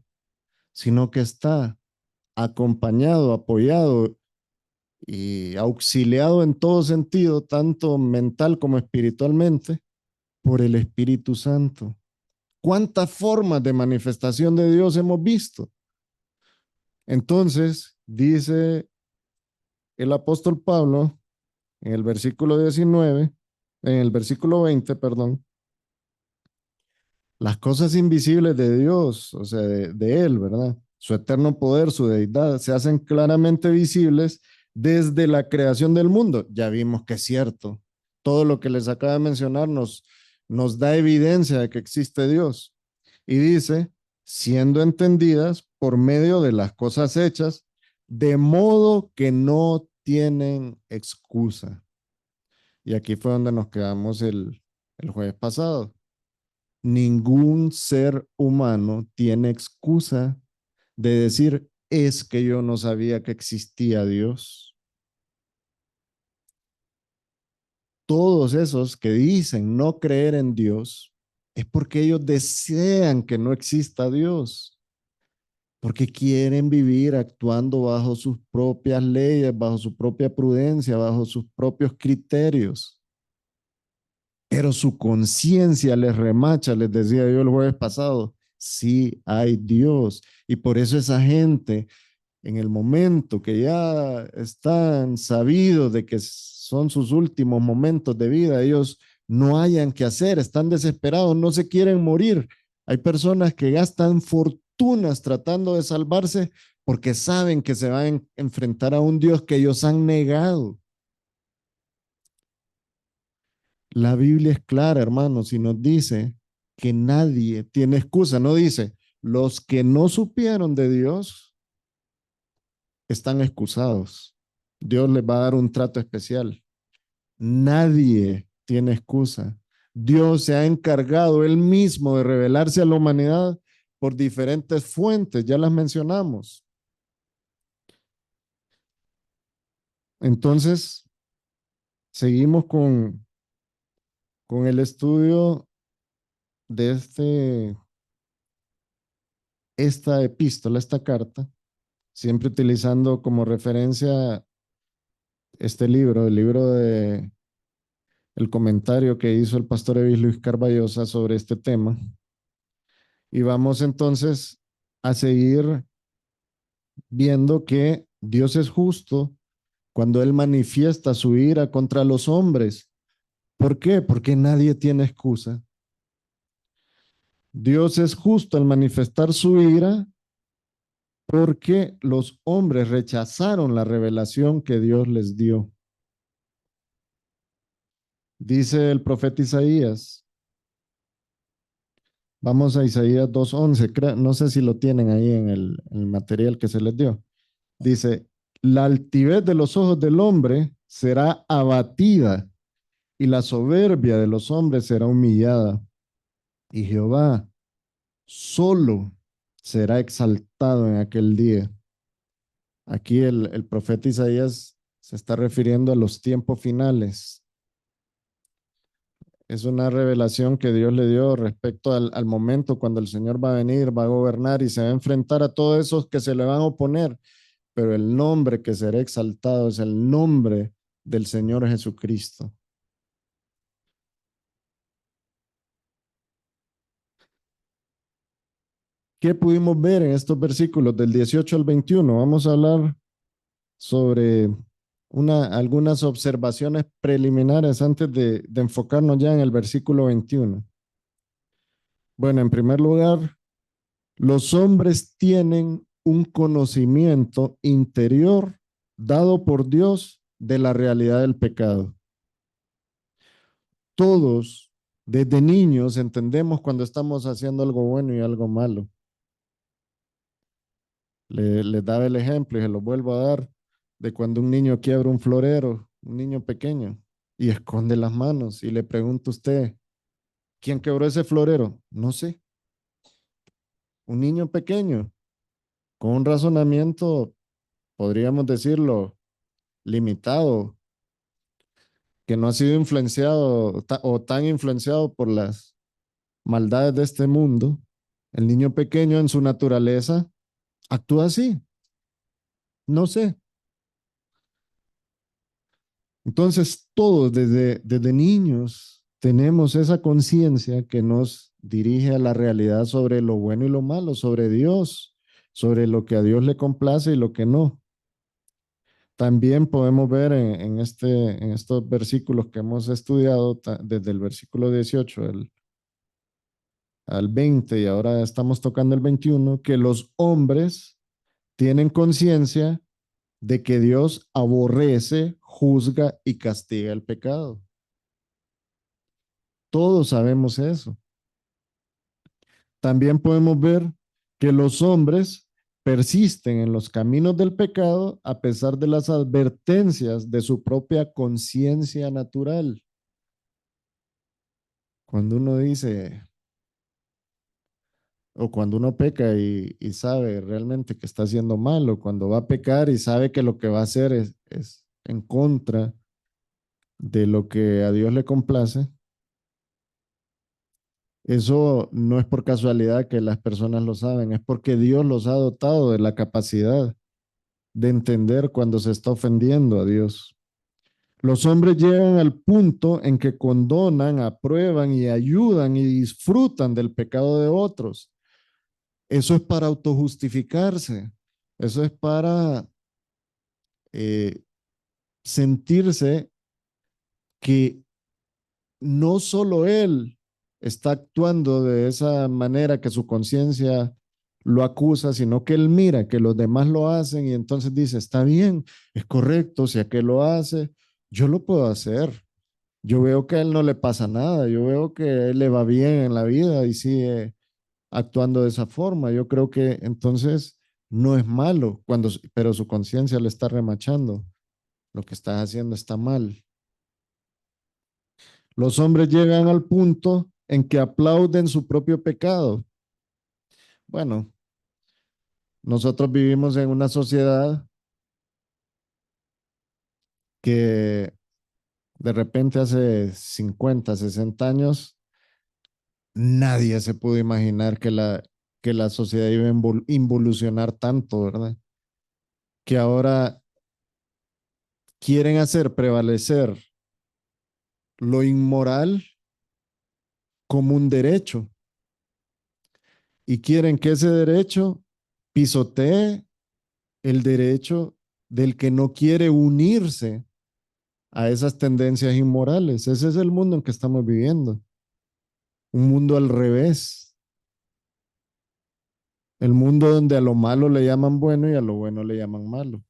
sino que está acompañado, apoyado y auxiliado en todo sentido, tanto mental como espiritualmente, por el Espíritu Santo. ¿Cuántas formas de manifestación de Dios hemos visto? Entonces, dice el apóstol Pablo en el versículo 19, en el versículo 20, perdón: las cosas invisibles de Dios, o sea, de Él, ¿verdad? Su eterno poder, su deidad, se hacen claramente visibles desde la creación del mundo. Ya vimos que es cierto. Todo lo que les acaba de mencionar nos da evidencia de que existe Dios. Y dice: siendo entendidas por medio de las cosas hechas, de modo que no tienen excusa. Y aquí fue donde nos quedamos el jueves pasado. Ningún ser humano tiene excusa de decir: es que yo no sabía que existía Dios. Todos esos que dicen no creer en Dios es porque ellos desean que no exista Dios, porque quieren vivir actuando bajo sus propias leyes, bajo su propia prudencia, bajo sus propios criterios. Pero su conciencia les remacha, les decía yo el jueves pasado: sí hay Dios. Y por eso esa gente, en el momento que ya están sabidos de que son sus últimos momentos de vida, ellos no hayan qué hacer, están desesperados, no se quieren morir. Hay personas que gastan fortunas tratando de salvarse porque saben que se van a enfrentar a un Dios que ellos han negado. La Biblia es clara, hermanos, y nos dice que nadie tiene excusa. No dice: los que no supieron de Dios están excusados. Dios les va a dar un trato especial. Nadie tiene excusa. Dios se ha encargado él mismo de revelarse a la humanidad por diferentes fuentes, ya las mencionamos. Entonces, seguimos con el estudio de esta epístola, esta carta, siempre utilizando como referencia este libro, el libro de el comentario que hizo el pastor Evis Luis Carballosa sobre este tema. Y vamos entonces a seguir viendo que Dios es justo cuando Él manifiesta su ira contra los hombres. ¿Por qué? Porque nadie tiene excusa. Dios es justo al manifestar su ira porque los hombres rechazaron la revelación que Dios les dio. Dice el profeta Isaías. Vamos a Isaías 2:11. No sé si lo tienen ahí en el material que se les dio. Dice, la altivez de los ojos del hombre será abatida y la soberbia de los hombres será humillada. Y Jehová solo será exaltado en aquel día. Aquí el profeta Isaías se está refiriendo a los tiempos finales. Es una revelación que Dios le dio respecto al momento cuando el Señor va a venir, va a gobernar y se va a enfrentar a todos esos que se le van a oponer. Pero el nombre que será exaltado es el nombre del Señor Jesucristo. ¿Qué pudimos ver en estos versículos del 18 al 21? Vamos a hablar sobre algunas observaciones preliminares antes de enfocarnos ya en el versículo 21. Bueno, en primer lugar, los hombres tienen un conocimiento interior dado por Dios de la realidad del pecado. Todos, desde niños, entendemos cuando estamos haciendo algo bueno y algo malo. Les daba el ejemplo y se lo vuelvo a dar de cuando un niño quiebra un florero, un niño pequeño, y esconde las manos y le pregunta a usted, ¿quién quebró ese florero? No sé. Un niño pequeño, con un razonamiento, podríamos decirlo, limitado, que no ha sido influenciado o tan influenciado por las maldades de este mundo. El niño pequeño en su naturaleza actúa así. No sé. Entonces, todos desde niños tenemos esa conciencia que nos dirige a la realidad sobre lo bueno y lo malo, sobre Dios, sobre lo que a Dios le complace y lo que no. También podemos ver en estos versículos que hemos estudiado, desde el versículo 18 al 20, y ahora estamos tocando el 21, que los hombres tienen conciencia de que Dios aborrece, juzga y castiga el pecado. Todos sabemos eso. También podemos ver que los hombres persisten en los caminos del pecado a pesar de las advertencias de su propia conciencia natural. Cuando uno dice, o cuando uno peca y sabe realmente que está haciendo mal, o cuando va a pecar y sabe que lo que va a hacer es en contra de lo que a Dios le complace, eso no es por casualidad que las personas lo saben, es porque Dios los ha dotado de la capacidad de entender cuando se está ofendiendo a Dios. Los hombres llegan al punto en que condonan, aprueban y ayudan y disfrutan del pecado de otros. Eso es para autojustificarse. Eso es para eh, sentirse que no solo él está actuando de esa manera que su conciencia lo acusa, sino que él mira que los demás lo hacen y entonces dice, está bien, es correcto, si aquel lo hace, yo lo puedo hacer. Yo veo que a él no le pasa nada, yo veo que a él le va bien en la vida y sigue actuando de esa forma. Yo creo que entonces no es malo, pero su conciencia le está remachando. Lo que estás haciendo está mal. Los hombres llegan al punto en que aplauden su propio pecado. Bueno, nosotros vivimos en una sociedad que de repente hace 50, 60 años, nadie se pudo imaginar que la sociedad iba a involucionar tanto, ¿verdad? Que ahora quieren hacer prevalecer lo inmoral como un derecho. y quieren que ese derecho pisotee el derecho del que no quiere unirse a esas tendencias inmorales. Ese es el mundo en que estamos viviendo. Un mundo al revés. El mundo donde a lo malo le llaman bueno y a lo bueno le llaman malo.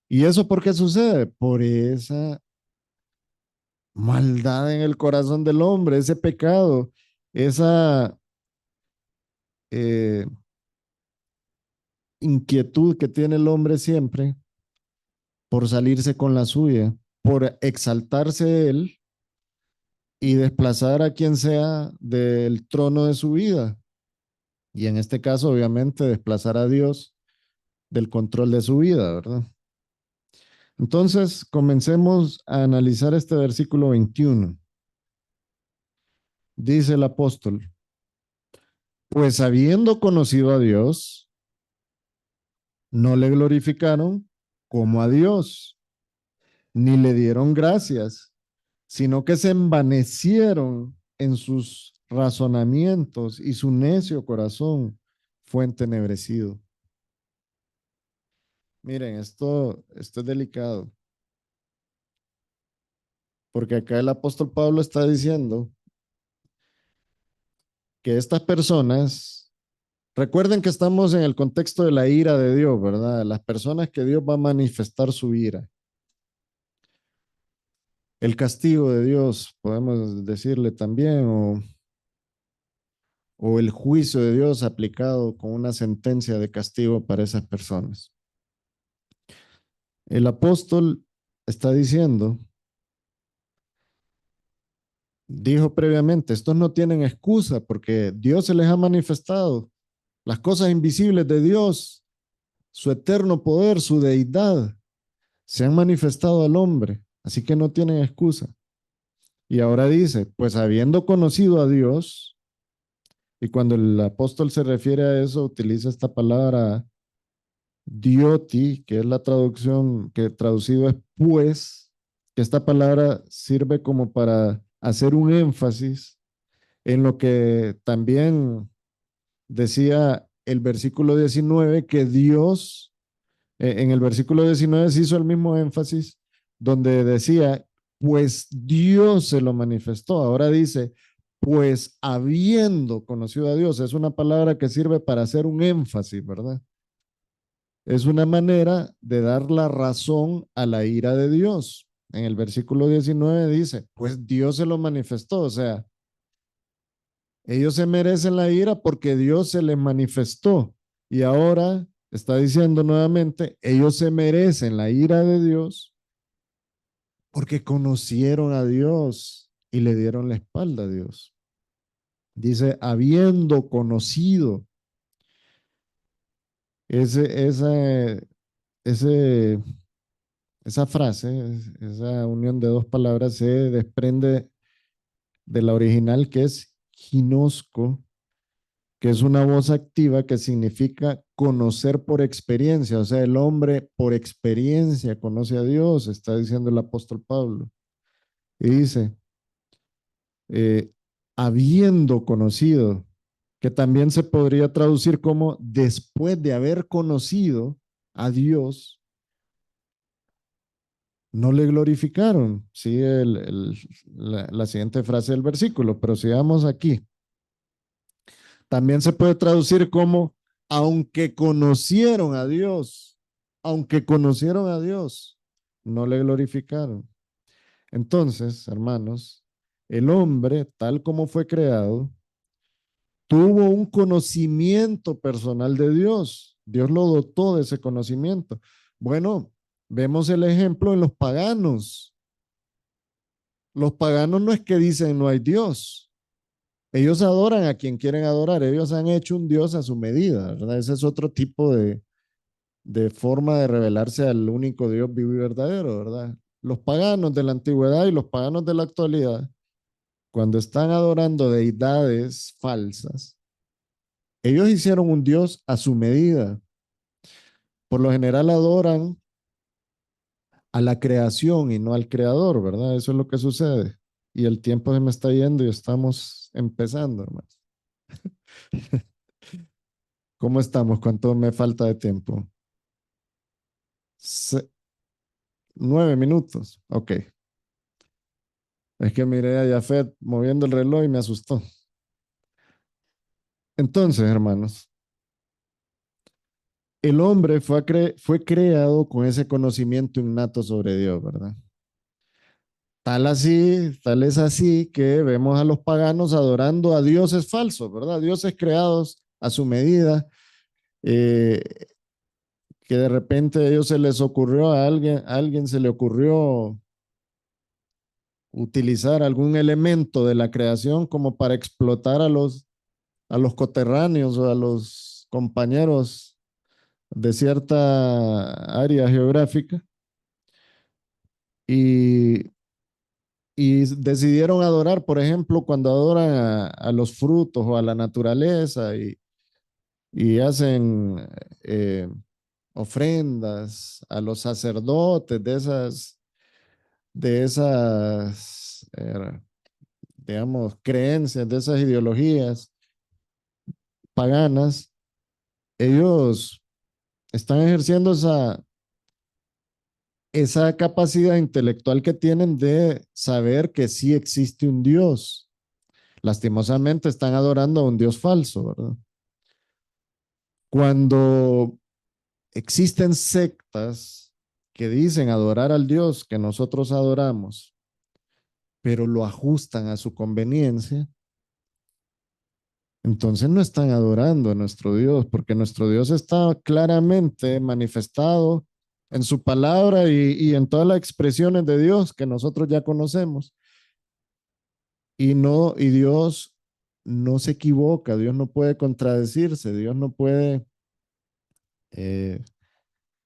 ¿Y eso por qué sucede? Por esa maldad en el corazón del hombre, ese pecado, esa eh, inquietud que tiene el hombre siempre por salirse con la suya, por exaltarse él y desplazar a quien sea del trono de su vida. Y en este caso, obviamente, desplazar a Dios del control de su vida, ¿verdad? Entonces, comencemos a analizar este versículo 21. Dice el apóstol, pues habiendo conocido a Dios, no le glorificaron como a Dios, ni le dieron gracias, sino que se envanecieron en sus razonamientos y su necio corazón fue entenebrecido. Miren, esto es delicado, porque acá el apóstol Pablo está diciendo que estas personas, recuerden que estamos en el contexto de la ira de Dios, ¿verdad? Las personas que Dios va a manifestar su ira. El castigo de Dios, podemos decirle también, o el juicio de Dios aplicado con una sentencia de castigo para esas personas. El apóstol está diciendo, dijo previamente, estos no tienen excusa porque Dios se les ha manifestado. Las cosas invisibles de Dios, su eterno poder, su deidad, se han manifestado al hombre, así que no tienen excusa. Y ahora dice, pues habiendo conocido a Dios, y cuando el apóstol se refiere a eso, utiliza esta palabra dioti, que es la traducción que traducido es pues, que esta palabra sirve como para hacer un énfasis en lo que también decía el versículo 19, que Dios, en el versículo 19 se hizo el mismo énfasis, donde decía, pues Dios se lo manifestó. Ahora dice, pues habiendo conocido a Dios, es una palabra que sirve para hacer un énfasis, ¿verdad? Es una manera de dar la razón a la ira de Dios. En el versículo 19 dice, pues Dios se lo manifestó, o sea, ellos se merecen la ira porque Dios se les manifestó. Y ahora está diciendo nuevamente, ellos se merecen la ira de Dios porque conocieron a Dios y le dieron la espalda a Dios. Dice, habiendo conocido ese, ese, esa frase, esa unión de dos palabras se desprende de la original que es ginosco, que es una voz activa que significa conocer por experiencia, o sea, el hombre por experiencia conoce a Dios, está diciendo el apóstol Pablo. Y dice, eh, habiendo conocido, que también se podría traducir como después de haber conocido a Dios, no le glorificaron. Sí, la siguiente frase del versículo, pero sigamos aquí. También se puede traducir como, aunque conocieron a Dios, no le glorificaron. Entonces, hermanos, el hombre, tal como fue creado, tuvo un conocimiento personal de Dios. Dios lo dotó de ese conocimiento. Bueno, vemos el ejemplo en los paganos. Los paganos no es que dicen no hay Dios. Ellos adoran a quien quieren adorar. Ellos han hecho un Dios a su medida, ¿verdad? Ese es otro tipo de forma de revelarse al único Dios vivo y verdadero, ¿verdad? Los paganos de la antigüedad y los paganos de la actualidad, cuando están adorando deidades falsas, ellos hicieron un Dios a su medida. Por lo general adoran a la creación y no al creador, ¿verdad? Eso es lo que sucede. Y el tiempo se me está yendo y estamos empezando, hermanos. ¿Cómo estamos? ¿Cuánto me falta de tiempo? 9 minutos. Ok. Es que miré a Jafet moviendo el reloj y me asustó. Entonces, hermanos, el hombre fue creado con ese conocimiento innato sobre Dios, ¿verdad? Tal es así que vemos a los paganos adorando a dioses falsos, ¿verdad? Dioses creados a su medida, eh, que de repente a ellos se les ocurrió a alguien se le ocurrió utilizar algún elemento de la creación como para explotar a los coterráneos o a los compañeros de cierta área geográfica y, y decidieron adorar, por ejemplo, cuando adoran a los frutos o a la naturaleza y hacen eh, ofrendas a los sacerdotes de esas digamos, creencias, de esas ideologías paganas, ellos están ejerciendo esa capacidad intelectual que tienen de saber que sí existe un Dios. Lastimosamente están adorando a un Dios falso, ¿verdad? Cuando existen sectas que dicen adorar al Dios que nosotros adoramos, pero lo ajustan a su conveniencia, entonces no están adorando a nuestro Dios, porque nuestro Dios está claramente manifestado en su palabra y en todas las expresiones de Dios que nosotros ya conocemos. Y Dios no se equivoca, Dios no puede contradecirse, Dios no puede eh,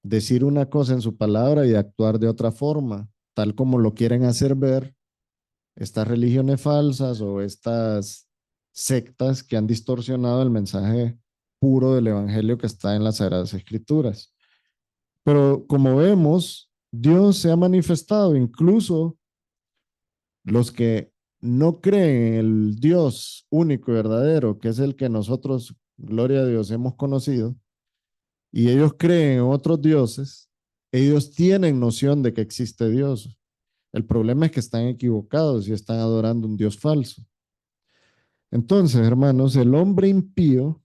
decir una cosa en su palabra y actuar de otra forma, tal como lo quieren hacer ver estas religiones falsas o estas sectas que han distorsionado el mensaje puro del evangelio que está en las Sagradas Escrituras. Pero como vemos, Dios se ha manifestado, incluso los que no creen en el Dios único y verdadero, que es el que nosotros, gloria a Dios, hemos conocido, y ellos creen en otros dioses, ellos tienen noción de que existe Dios. El problema es que están equivocados y están adorando un Dios falso. Entonces, hermanos, el hombre impío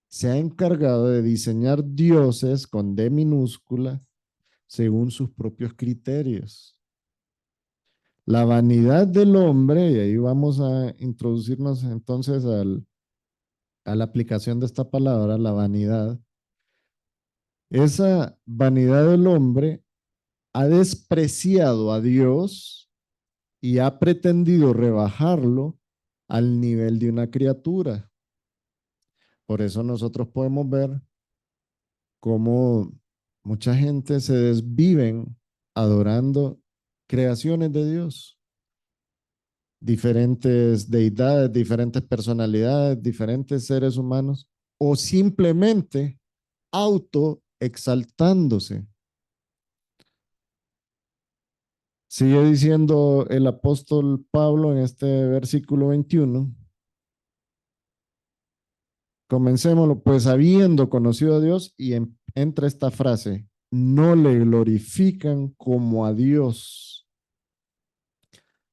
se ha encargado de diseñar dioses con D minúscula según sus propios criterios. La vanidad del hombre, y ahí vamos a introducirnos entonces a la aplicación de esta palabra, la vanidad. Esa vanidad del hombre ha despreciado a Dios y ha pretendido rebajarlo al nivel de una criatura. Por eso nosotros podemos ver cómo mucha gente se desviven adorando creaciones de Dios, diferentes deidades, diferentes personalidades, diferentes seres humanos, o simplemente autoexaltándose. Sigue diciendo el apóstol Pablo en este versículo 21. Comencémoslo, pues habiendo conocido a Dios, y entra esta frase, no le glorifican como a Dios.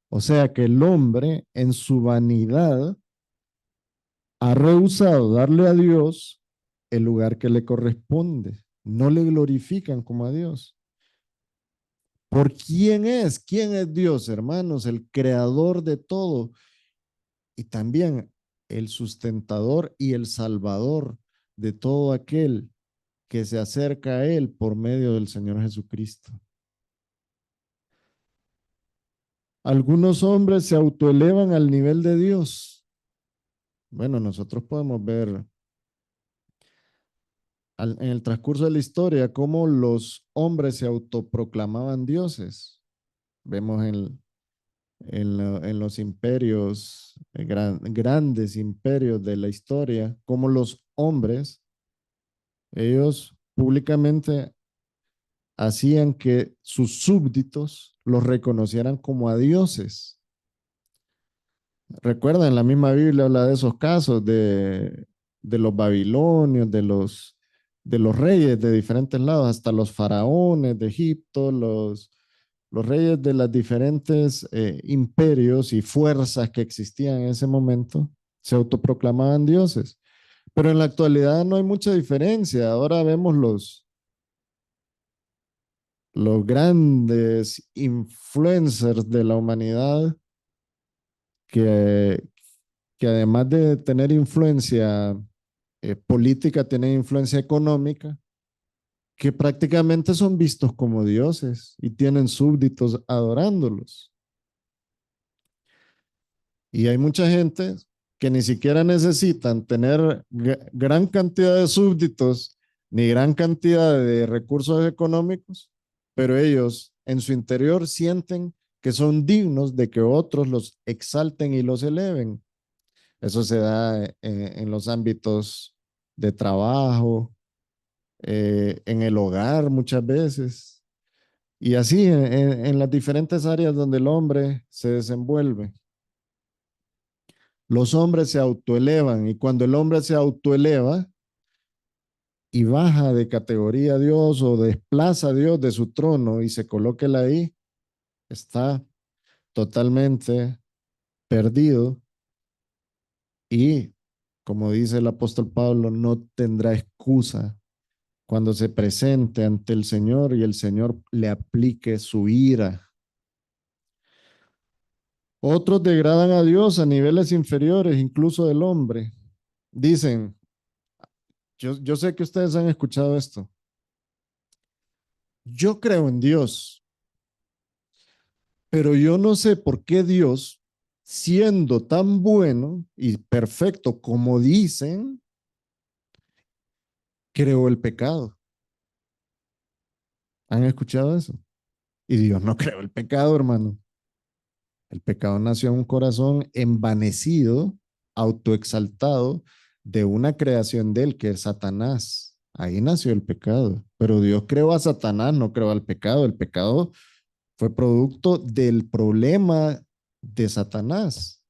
O sea que el hombre en su vanidad ha rehusado darle a Dios el lugar que le corresponde. No le glorifican como a Dios. ¿Por quién es? ¿Quién es Dios, hermanos? El creador de todo y también el sustentador y el salvador de todo aquel que se acerca a Él por medio del Señor Jesucristo. Algunos hombres se autoelevan al nivel de Dios. Bueno, nosotros podemos ver en el transcurso de la historia cómo los hombres se autoproclamaban dioses. Vemos en los imperios, grandes imperios de la historia, cómo los hombres, ellos públicamente hacían que sus súbditos los reconocieran como a dioses. Recuerda, en la misma Biblia habla de esos casos de los babilonios, de los reyes de diferentes lados, hasta los faraones de Egipto, los reyes de los diferentes imperios y fuerzas que existían en ese momento, se autoproclamaban dioses. Pero en la actualidad no hay mucha diferencia. Ahora vemos los grandes influencers de la humanidad que, que además de tener influencia política, tienen influencia económica, que prácticamente son vistos como dioses y tienen súbditos adorándolos. Y hay mucha gente que ni siquiera necesitan tener gran cantidad de súbditos ni gran cantidad de recursos económicos, pero ellos en su interior sienten que son dignos de que otros los exalten y los eleven. Eso se da en los ámbitos de trabajo, en el hogar muchas veces, y así en las diferentes áreas donde el hombre se desenvuelve. Los hombres se autoelevan y cuando el hombre se autoeleva y baja de categoría a Dios o desplaza a Dios de su trono y se coloca él ahí, está totalmente perdido y, como dice el apóstol Pablo, no tendrá excusa cuando se presente ante el Señor y el Señor le aplique su ira. Otros degradan a Dios a niveles inferiores, incluso del hombre. Dicen, yo sé que ustedes han escuchado esto. Yo creo en Dios, pero yo no sé por qué Dios, siendo tan bueno y perfecto como dicen, creó el pecado. ¿Han escuchado eso? Y Dios no creó el pecado, hermano. El pecado nació en un corazón envanecido, autoexaltado, de una creación de él, que es Satanás. Ahí nació el pecado. Pero Dios creó a Satanás, no creó al pecado. El pecado fue producto del problema de Satanás.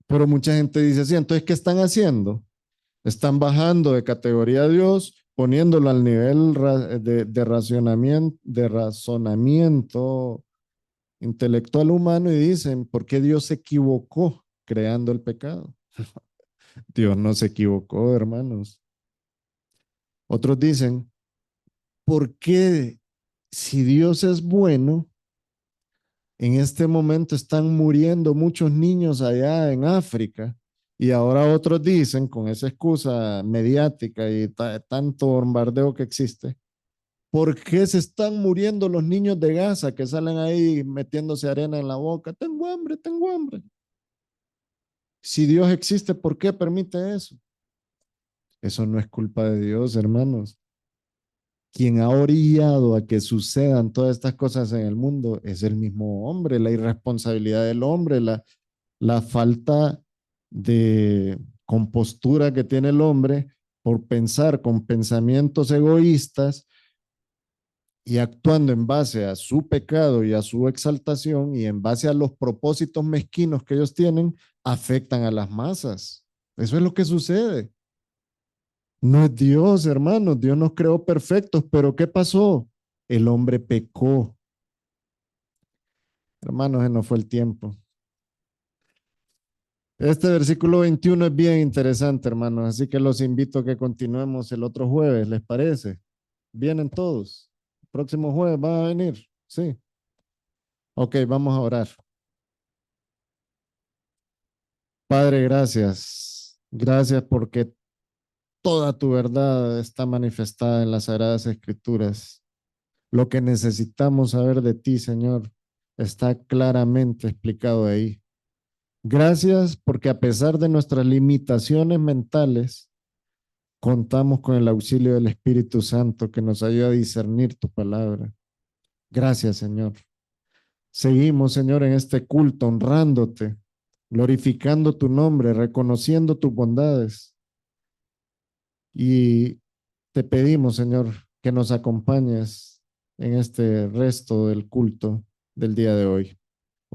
Pero mucha gente dice así, entonces, ¿qué están haciendo? Están bajando de categoría a Dios, poniéndolo al nivel de razonamiento intelectual humano y dicen, ¿por qué Dios se equivocó creando el pecado? Dios no se equivocó, hermanos. Otros dicen, ¿por qué si Dios es bueno, en este momento están muriendo muchos niños allá en África? Y ahora otros dicen, con esa excusa mediática y tanto bombardeo que existe, ¿por qué se están muriendo los niños de Gaza que salen ahí metiéndose arena en la boca? Tengo hambre, tengo hambre. Si Dios existe, ¿por qué permite eso? Eso no es culpa de Dios, hermanos. Quien ha orillado a que sucedan todas estas cosas en el mundo es el mismo hombre, la irresponsabilidad del hombre, la falta de compostura que tiene el hombre por pensar con pensamientos egoístas y actuando en base a su pecado y a su exaltación y en base a los propósitos mezquinos que ellos tienen, afectan a las masas. Eso es lo que sucede. No es Dios, hermanos. Dios nos creó perfectos, pero ¿qué pasó? El hombre pecó. Hermanos, ese no fue el tiempo. Este versículo 21 es bien interesante, hermanos, así que los invito a que continuemos el otro jueves, ¿les parece? ¿Vienen todos? ¿Próximo jueves van a venir? Sí. Ok, vamos a orar. Padre, gracias. Gracias porque toda tu verdad está manifestada en las Sagradas Escrituras. Lo que necesitamos saber de ti, Señor, está claramente explicado ahí. Gracias porque a pesar de nuestras limitaciones mentales, contamos con el auxilio del Espíritu Santo que nos ayuda a discernir tu palabra. Gracias, Señor. Seguimos, Señor, en este culto honrándote, glorificando tu nombre, reconociendo tus bondades. Y te pedimos, Señor, que nos acompañes en este resto del culto del día de hoy.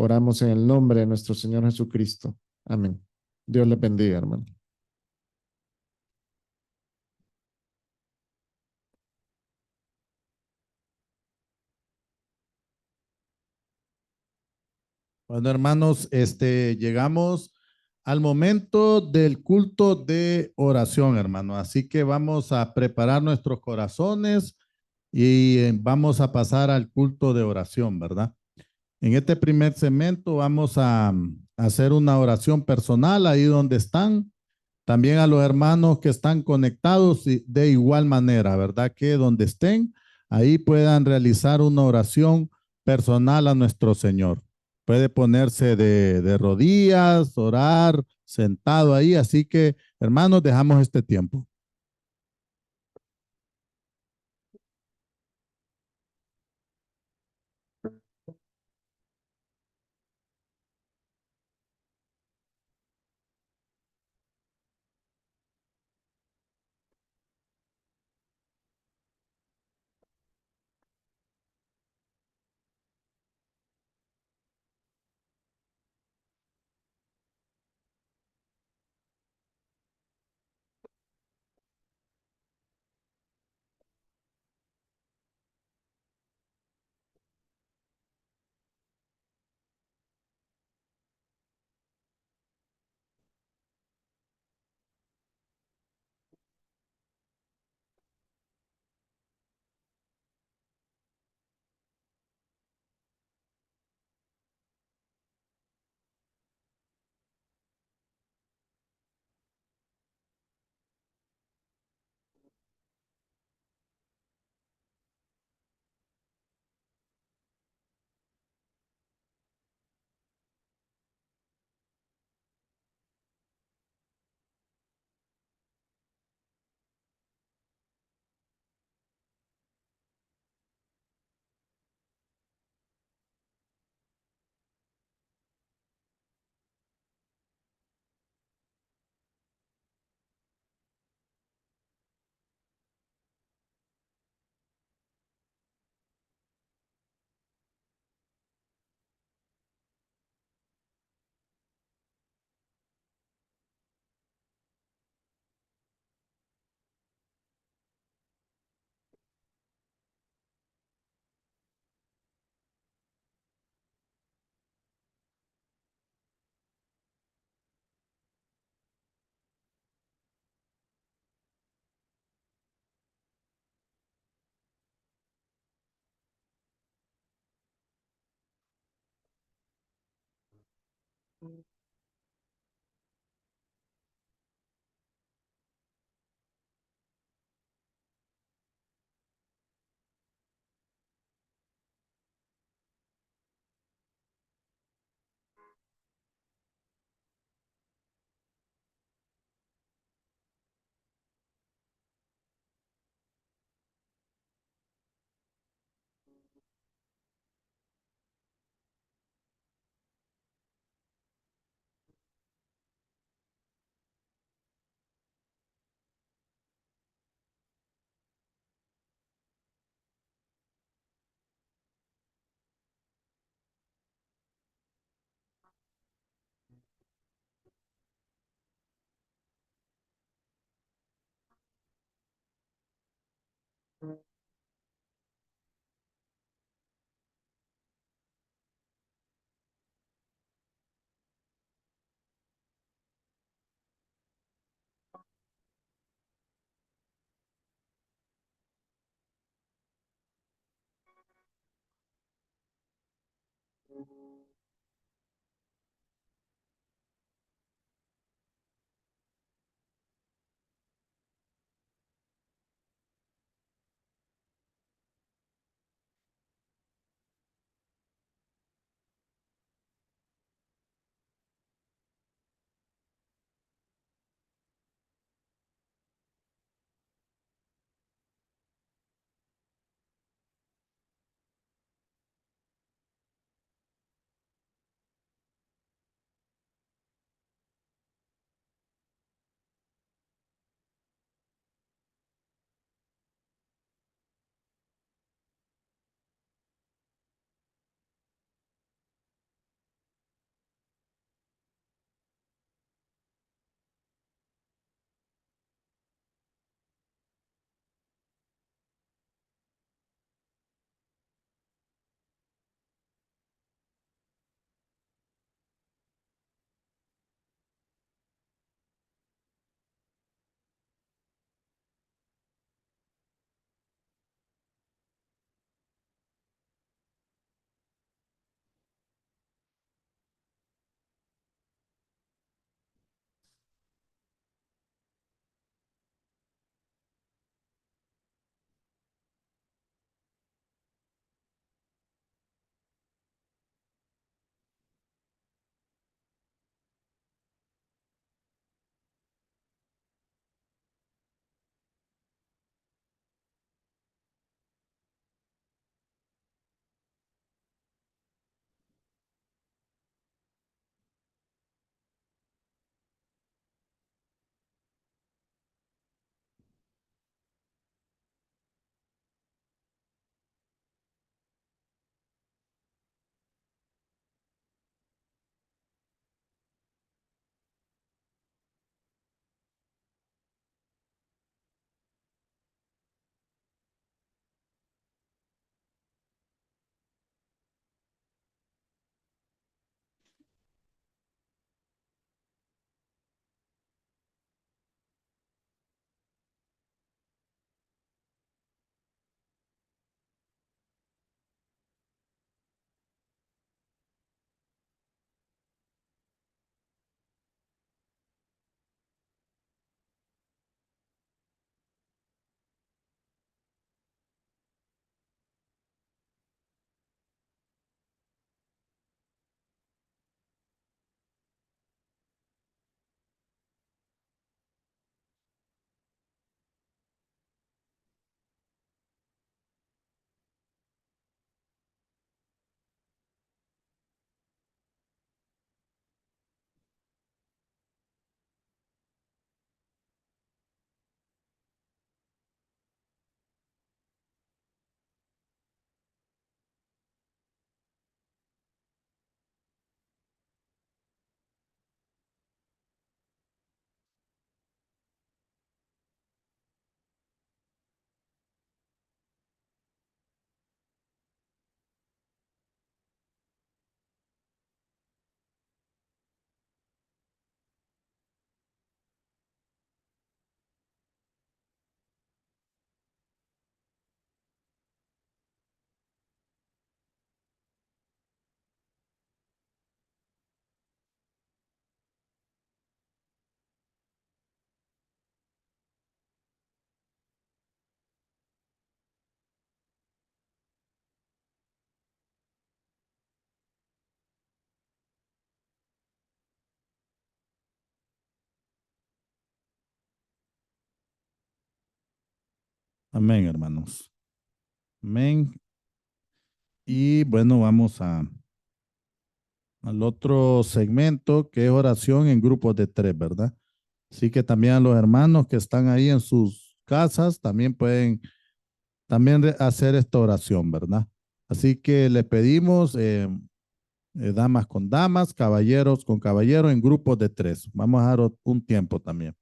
Oramos en el nombre de nuestro Señor Jesucristo. Amén. Dios les bendiga, hermano. Bueno, hermanos, llegamos al momento del culto de oración, hermano. Así que vamos a preparar nuestros corazones y vamos a pasar al culto de oración, ¿verdad? En este primer segmento vamos a hacer una oración personal ahí donde están. También a los hermanos que están conectados y de igual manera, ¿verdad? Que donde estén, ahí puedan realizar una oración personal a nuestro Señor. Puede ponerse de rodillas, orar, sentado ahí. Así que, hermanos, dejamos este tiempo. Amén, hermanos. Amén. Y bueno, vamos al otro segmento que es oración en grupos de tres, ¿verdad? Así que también a los hermanos que están ahí en sus casas también pueden también hacer esta oración, ¿verdad? Así que le pedimos damas con damas, caballeros con caballeros en grupos de tres. Vamos a dar un tiempo también.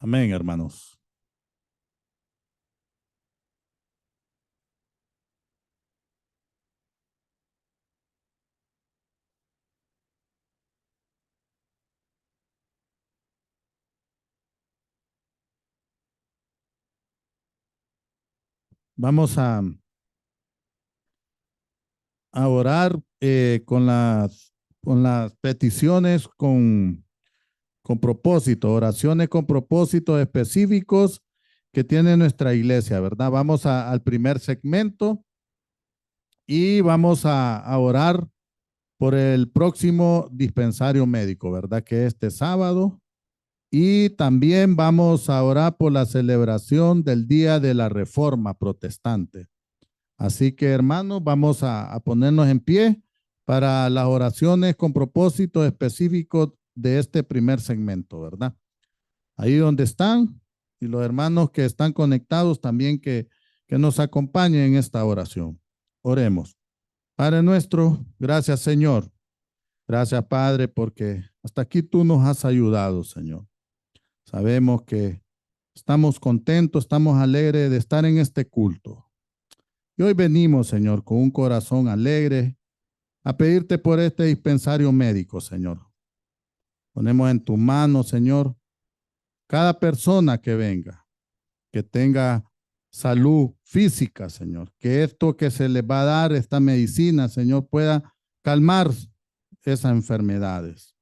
Amén, hermanos. Vamos a orar con las peticiones con propósito, oraciones con propósitos específicos que tiene nuestra iglesia, ¿verdad? Vamos al primer segmento y vamos a orar por el próximo dispensario médico, ¿verdad? Que este sábado. Y también vamos a orar por la celebración del Día de la Reforma Protestante. Así que, hermanos, vamos a ponernos en pie para las oraciones con propósitos específicos de este primer segmento, ¿verdad? Ahí donde están, y los hermanos que están conectados también que nos acompañen en esta oración. Oremos. Padre nuestro, gracias, Señor. Gracias, Padre, porque hasta aquí tú nos has ayudado, Señor. Sabemos que estamos contentos, estamos alegres de estar en este culto. Y hoy venimos, Señor, con un corazón alegre a pedirte por este dispensario médico, Señor. Ponemos en tu mano, Señor, cada persona que venga, que tenga salud física, Señor. Que esto que se les va a dar, esta medicina, Señor, pueda calmar esas enfermedades.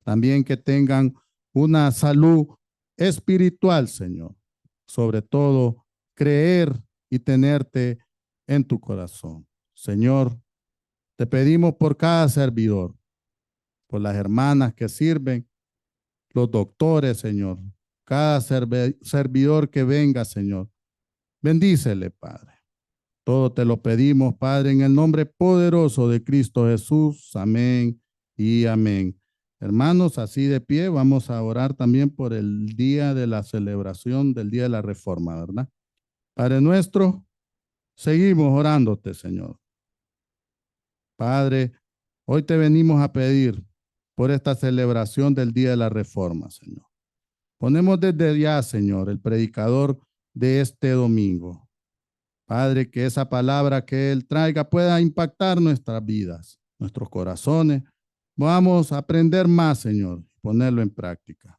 También que tengan una salud espiritual, Señor. Sobre todo, creer y tenerte en tu corazón. Señor, te pedimos por cada servidor, por las hermanas que sirven, los doctores, Señor, cada servidor que venga, Señor. Bendícele, Padre. Todo te lo pedimos, Padre, en el nombre poderoso de Cristo Jesús. Amén y amén. Hermanos, así de pie, vamos a orar también por el día de la celebración del Día de la Reforma, ¿verdad? Padre nuestro, seguimos orándote, Señor. Padre, hoy te venimos a pedir por esta celebración del Día de la Reforma, Señor. Ponemos desde ya, Señor, el predicador de este domingo. Padre, que esa palabra que Él traiga pueda impactar nuestras vidas, nuestros corazones. Vamos a aprender más, Señor, ponerlo en práctica.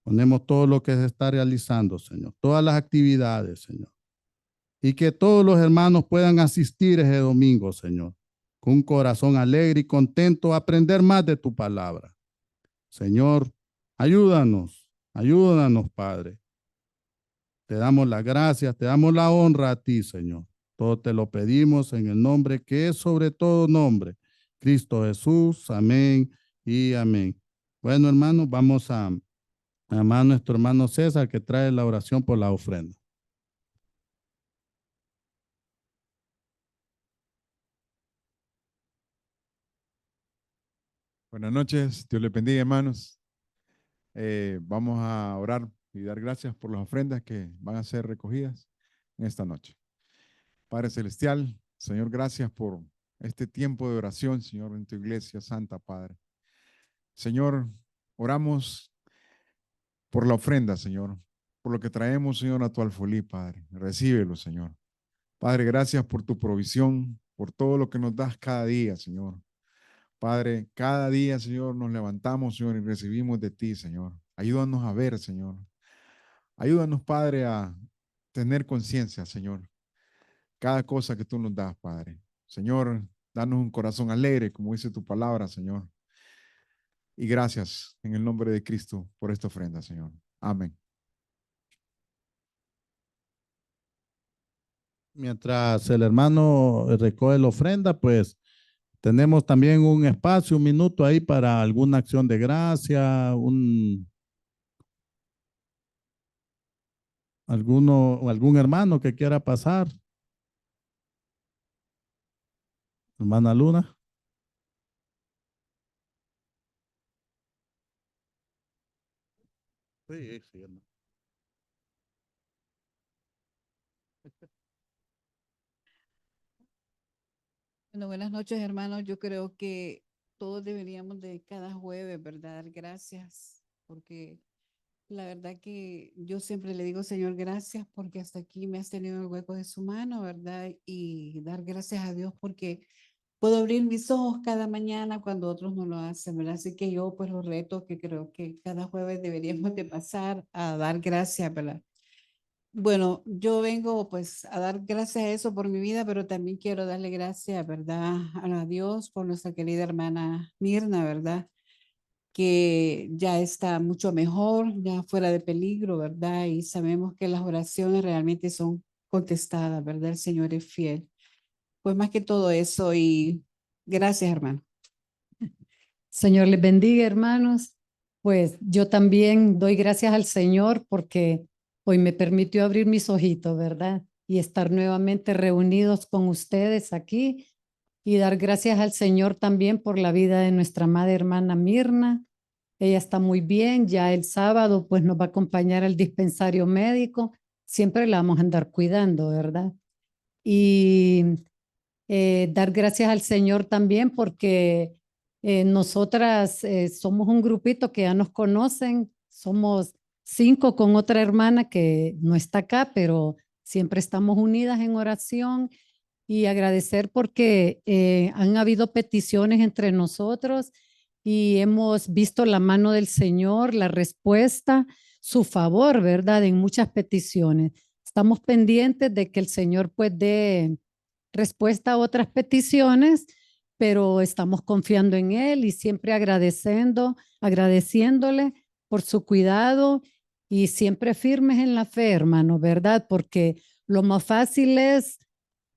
Ponemos todo lo que se está realizando, Señor, todas las actividades, Señor. Y que todos los hermanos puedan asistir ese domingo, Señor, con un corazón alegre y contento a aprender más de tu palabra. Señor, ayúdanos, Padre. Te damos las gracias, te damos la honra a ti, Señor. Todo te lo pedimos en el nombre que es sobre todo nombre, Cristo Jesús. Amén y amén. Bueno, hermanos, vamos a llamar a nuestro hermano César que trae la oración por la ofrenda. Buenas noches, Dios les bendiga, hermanos. Vamos a orar y dar gracias por las ofrendas que van a ser recogidas en esta noche. Padre Celestial, Señor, gracias por este tiempo de oración, Señor, en tu iglesia santa, Padre. Señor, oramos por la ofrenda, Señor, por lo que traemos, Señor, a tu alfolí, Padre. Recíbelo, Señor. Padre, gracias por tu provisión, por todo lo que nos das cada día, Señor. Padre, cada día, Señor, nos levantamos, Señor, y recibimos de ti, Señor. Ayúdanos a ver, Señor. Ayúdanos, Padre, a tener conciencia, Señor. Cada cosa que tú nos das, Padre. Señor, danos un corazón alegre, como dice tu palabra, Señor. Y gracias en el nombre de Cristo por esta ofrenda, Señor. Amén. Mientras el hermano recoge la ofrenda, pues tenemos también un espacio, un minuto ahí para alguna acción de gracia, algún hermano que quiera pasar. Hermana Luna. Sí, sí, hermano. Bueno, buenas noches, hermanos. Yo creo que todos deberíamos de cada jueves, ¿verdad? Dar gracias, porque la verdad que yo siempre le digo, Señor, gracias porque hasta aquí me has tenido en el hueco de su mano, ¿verdad? Y dar gracias a Dios porque puedo abrir mis ojos cada mañana cuando otros no lo hacen, ¿verdad? Así que yo pues los reto que creo que cada jueves deberíamos de pasar a dar gracias, ¿verdad? Bueno, yo vengo pues a dar gracias a eso por mi vida, pero también quiero darle gracias, ¿verdad? A Dios por nuestra querida hermana Mirna, ¿verdad? Que ya está mucho mejor, ya fuera de peligro, ¿verdad? Y sabemos que las oraciones realmente son contestadas, ¿verdad? El Señor es fiel. Pues más que todo eso y gracias, hermano. Señor les bendiga, hermanos. Pues yo también doy gracias al Señor porque hoy me permitió abrir mis ojitos, ¿verdad? Y estar nuevamente reunidos con ustedes aquí y dar gracias al Señor también por la vida de nuestra madre hermana Mirna. Ella está muy bien, ya el sábado pues nos va a acompañar al dispensario médico. Siempre la vamos a andar cuidando, ¿verdad? Y dar gracias al Señor también porque nosotras somos un grupito que ya nos conocen, somos 5 con otra hermana que no está acá, pero siempre estamos unidas en oración y agradecer porque han habido peticiones entre nosotros y hemos visto la mano del Señor, la respuesta, su favor, ¿verdad? En muchas peticiones. Estamos pendientes de que el Señor pues dé respuesta a otras peticiones, pero estamos confiando en Él y siempre agradeciéndole por su cuidado y siempre firmes en la fe, hermano, ¿verdad? Porque lo más fácil es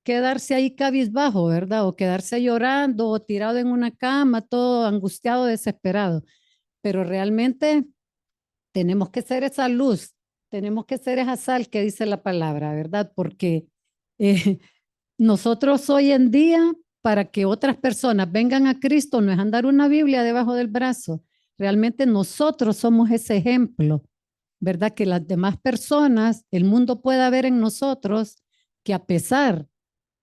quedarse ahí cabizbajo, ¿verdad? O quedarse llorando o tirado en una cama, todo angustiado, desesperado. Pero realmente tenemos que ser esa luz, tenemos que ser esa sal que dice la palabra, ¿verdad? Porque eh, nosotros hoy en día, para que otras personas vengan a Cristo, no es andar una Biblia debajo del brazo. Realmente nosotros somos ese ejemplo, ¿verdad? Que las demás personas, el mundo pueda ver en nosotros que a pesar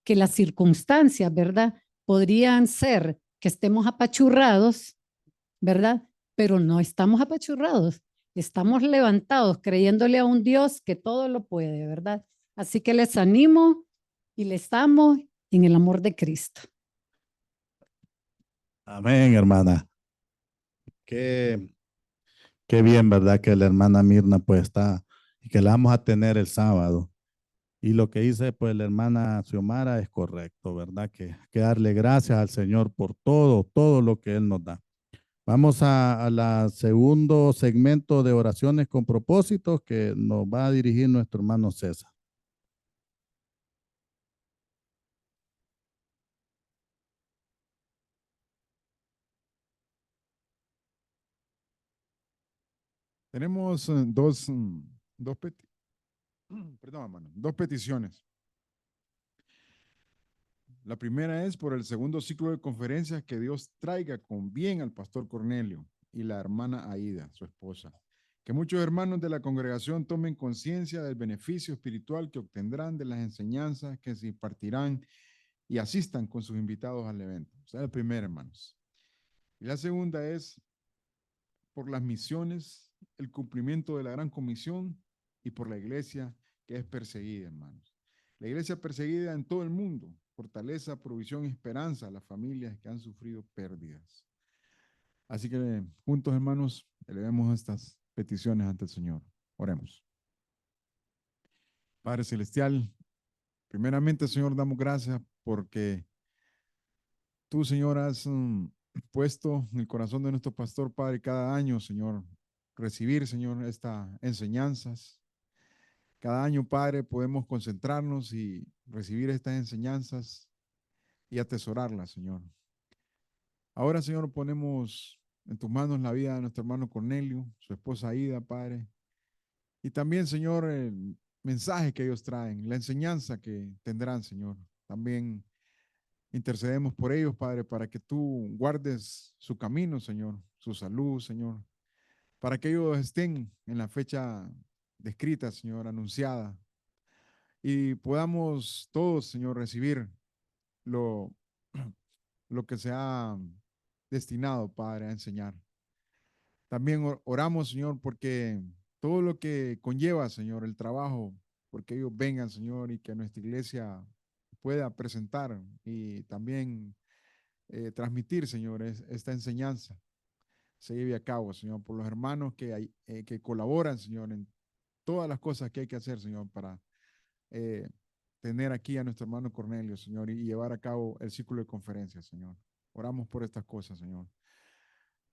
que las circunstancias, ¿verdad? Podrían ser que estemos apachurrados, ¿verdad? Pero no estamos apachurrados, estamos levantados creyéndole a un Dios que todo lo puede, ¿verdad? Así que les animo y les amo en el amor de Cristo. Amén, hermana. Qué, qué bien, ¿verdad? Que la hermana Mirna pues está y que la vamos a tener el sábado. Y lo que dice pues la hermana Xiomara es correcto, ¿verdad? Que darle gracias al Señor por todo, todo lo que Él nos da. Vamos a la segundo segmento de oraciones con propósitos que nos va a dirigir nuestro hermano César. Tenemos perdón, hermano, dos peticiones. La primera es por el segundo ciclo de conferencias que Dios traiga con bien al pastor Cornelio y la hermana Aida, su esposa. Que muchos hermanos de la congregación tomen conciencia del beneficio espiritual que obtendrán de las enseñanzas que se impartirán y asistan con sus invitados al evento. O sea, la primera, hermanos. Y la segunda es por las misiones, el cumplimiento de la gran comisión y por la iglesia que es perseguida, hermanos. La iglesia perseguida en todo el mundo, fortaleza, provisión y esperanza a las familias que han sufrido pérdidas. Así que juntos, hermanos, elevemos estas peticiones ante el Señor. Oremos. Padre Celestial, primeramente, Señor, damos gracias porque tú, Señor, has puesto en el corazón de nuestro pastor, Padre, cada año, Señor, recibir, Señor, estas enseñanzas. Cada año, Padre, podemos concentrarnos y recibir estas enseñanzas y atesorarlas, Señor. Ahora, Señor, ponemos en tus manos la vida de nuestro hermano Cornelio, su esposa Aida, Padre. Y también, Señor, el mensaje que ellos traen, la enseñanza que tendrán, Señor. También intercedemos por ellos, Padre, para que tú guardes su camino, Señor, su salud, Señor, para que ellos estén en la fecha descrita, Señor, anunciada, y podamos todos, Señor, recibir lo, lo que se ha destinado, Padre, a enseñar. También oramos, Señor, porque todo lo que conlleva, Señor, el trabajo, porque ellos vengan, Señor, y que nuestra iglesia pueda presentar y también transmitir, Señor, esta enseñanza se lleve a cabo, Señor, por los hermanos que colaboran, Señor, en todas las cosas que hay que hacer, Señor, para tener aquí a nuestro hermano Cornelio, Señor, y llevar a cabo el ciclo de conferencias, Señor. Oramos por estas cosas, Señor.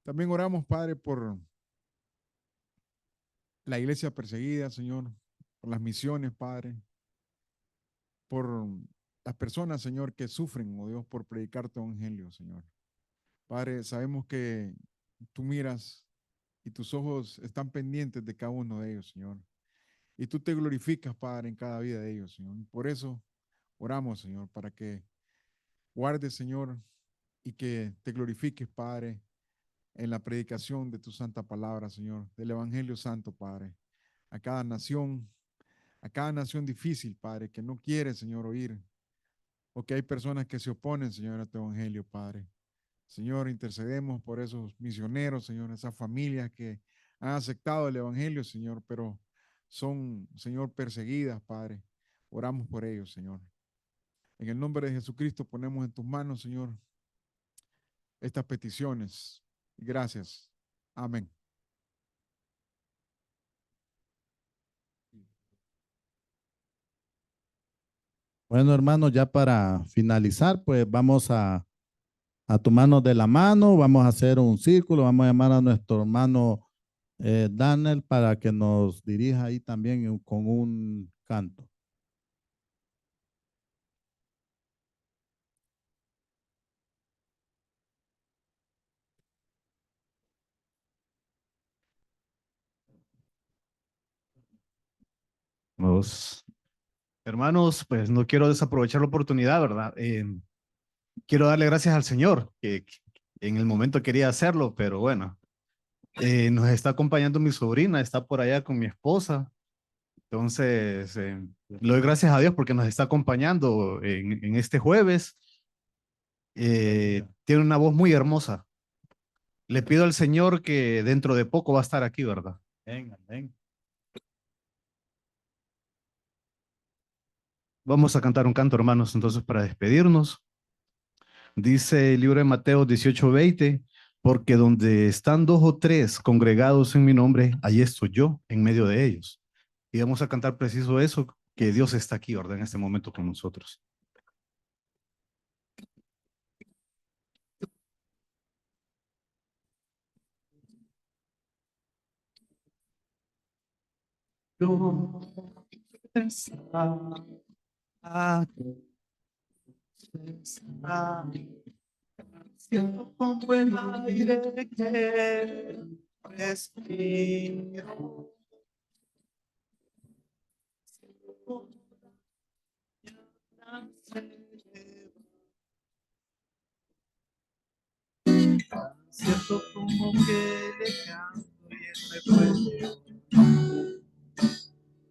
También oramos, Padre, por la iglesia perseguida, Señor, por las misiones, Padre, por las personas, Señor, que sufren, oh Dios, por predicar tu evangelio, Señor. Padre, sabemos que tú miras y tus ojos están pendientes de cada uno de ellos, Señor. Y tú te glorificas, Padre, en cada vida de ellos, Señor. Por eso oramos, Señor, para que guardes, Señor, y que te glorifiques, Padre, en la predicación de tu santa palabra, Señor, del Evangelio Santo, Padre, a cada nación difícil, Padre, que no quiere, Señor, oír, o que hay personas que se oponen, Señor, a tu Evangelio, Padre. Señor, intercedemos por esos misioneros, Señor, esas familias que han aceptado el Evangelio, Señor, pero son, Señor, perseguidas, Padre. Oramos por ellos, Señor. En el nombre de Jesucristo ponemos en tus manos, Señor, estas peticiones. Gracias. Amén. Bueno, hermanos, ya para finalizar, pues vamos a tomarnos de la mano, vamos a hacer un círculo, vamos a llamar a nuestro hermano Daniel para que nos dirija ahí también con un canto. Los hermanos, pues no quiero desaprovechar la oportunidad, ¿verdad? Quiero darle gracias al Señor, que en el momento quería hacerlo, pero bueno, nos está acompañando mi sobrina, está por allá con mi esposa. Entonces, le doy gracias a Dios porque nos está acompañando en este jueves. Tiene una voz muy hermosa. Le pido al Señor que dentro de poco va a estar aquí, ¿verdad? Amén, amén. Vamos a cantar un canto, hermanos, entonces para despedirnos. Dice el libro de Mateo 18:20, porque donde están dos o tres congregados en mi nombre, ahí estoy yo en medio de ellos. Y vamos a cantar preciso eso, que Dios está aquí, ¿verdad? En este momento con nosotros. Siento como el aire que respiro. Siento como que le canto y él me puede.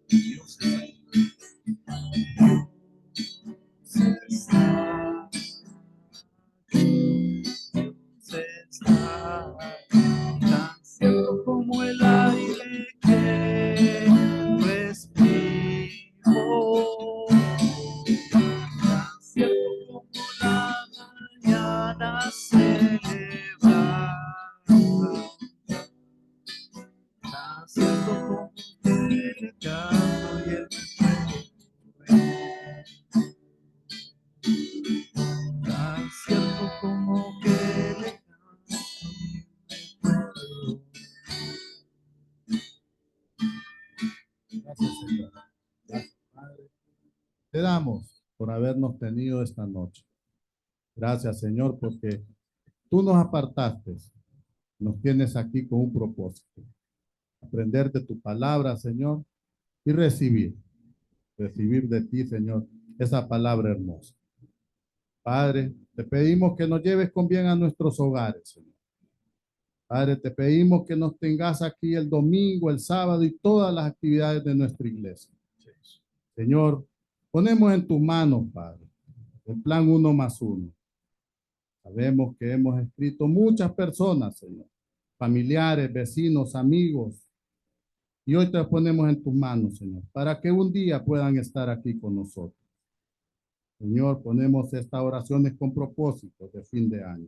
Dios está tan cierto como el aire que canto y el tan cierto como que le Gracias, Señor. Gracias, Padre. Te damos por habernos tenido esta noche. Gracias, Señor, porque tú nos apartaste. Nos tienes aquí con un propósito. Aprender de tu palabra, Señor, y recibir de ti, Señor, esa palabra hermosa. Padre, te pedimos que nos lleves con bien a nuestros hogares, Señor. Padre, te pedimos que nos tengas aquí el domingo, el sábado y todas las actividades de nuestra iglesia. Señor, ponemos en tus manos, Padre, el plan 1+1. Sabemos que hemos escrito muchas personas, Señor, familiares, vecinos, amigos, y hoy te ponemos en tus manos, Señor, para que un día puedan estar aquí con nosotros. Señor, ponemos estas oraciones con propósitos de fin de año.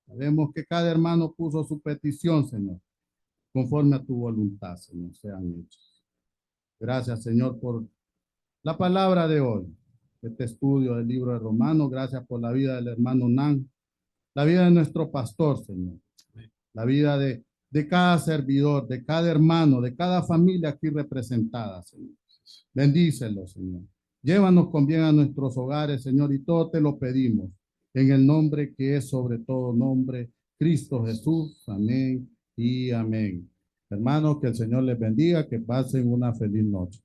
Sabemos que cada hermano puso su petición, Señor, conforme a tu voluntad, Señor, sean hechos. Gracias, Señor, por la palabra de hoy, este estudio del libro de Romanos. Gracias por la vida del hermano Nan, la vida de nuestro pastor, Señor, la vida de cada servidor, de cada hermano, de cada familia aquí representada, Señor. Bendícelo, Señor. Llévanos con bien a nuestros hogares, Señor, y todo te lo pedimos en el nombre que es sobre todo nombre, Cristo Jesús. Amén y amén. Hermanos, que el Señor les bendiga, que pasen una feliz noche.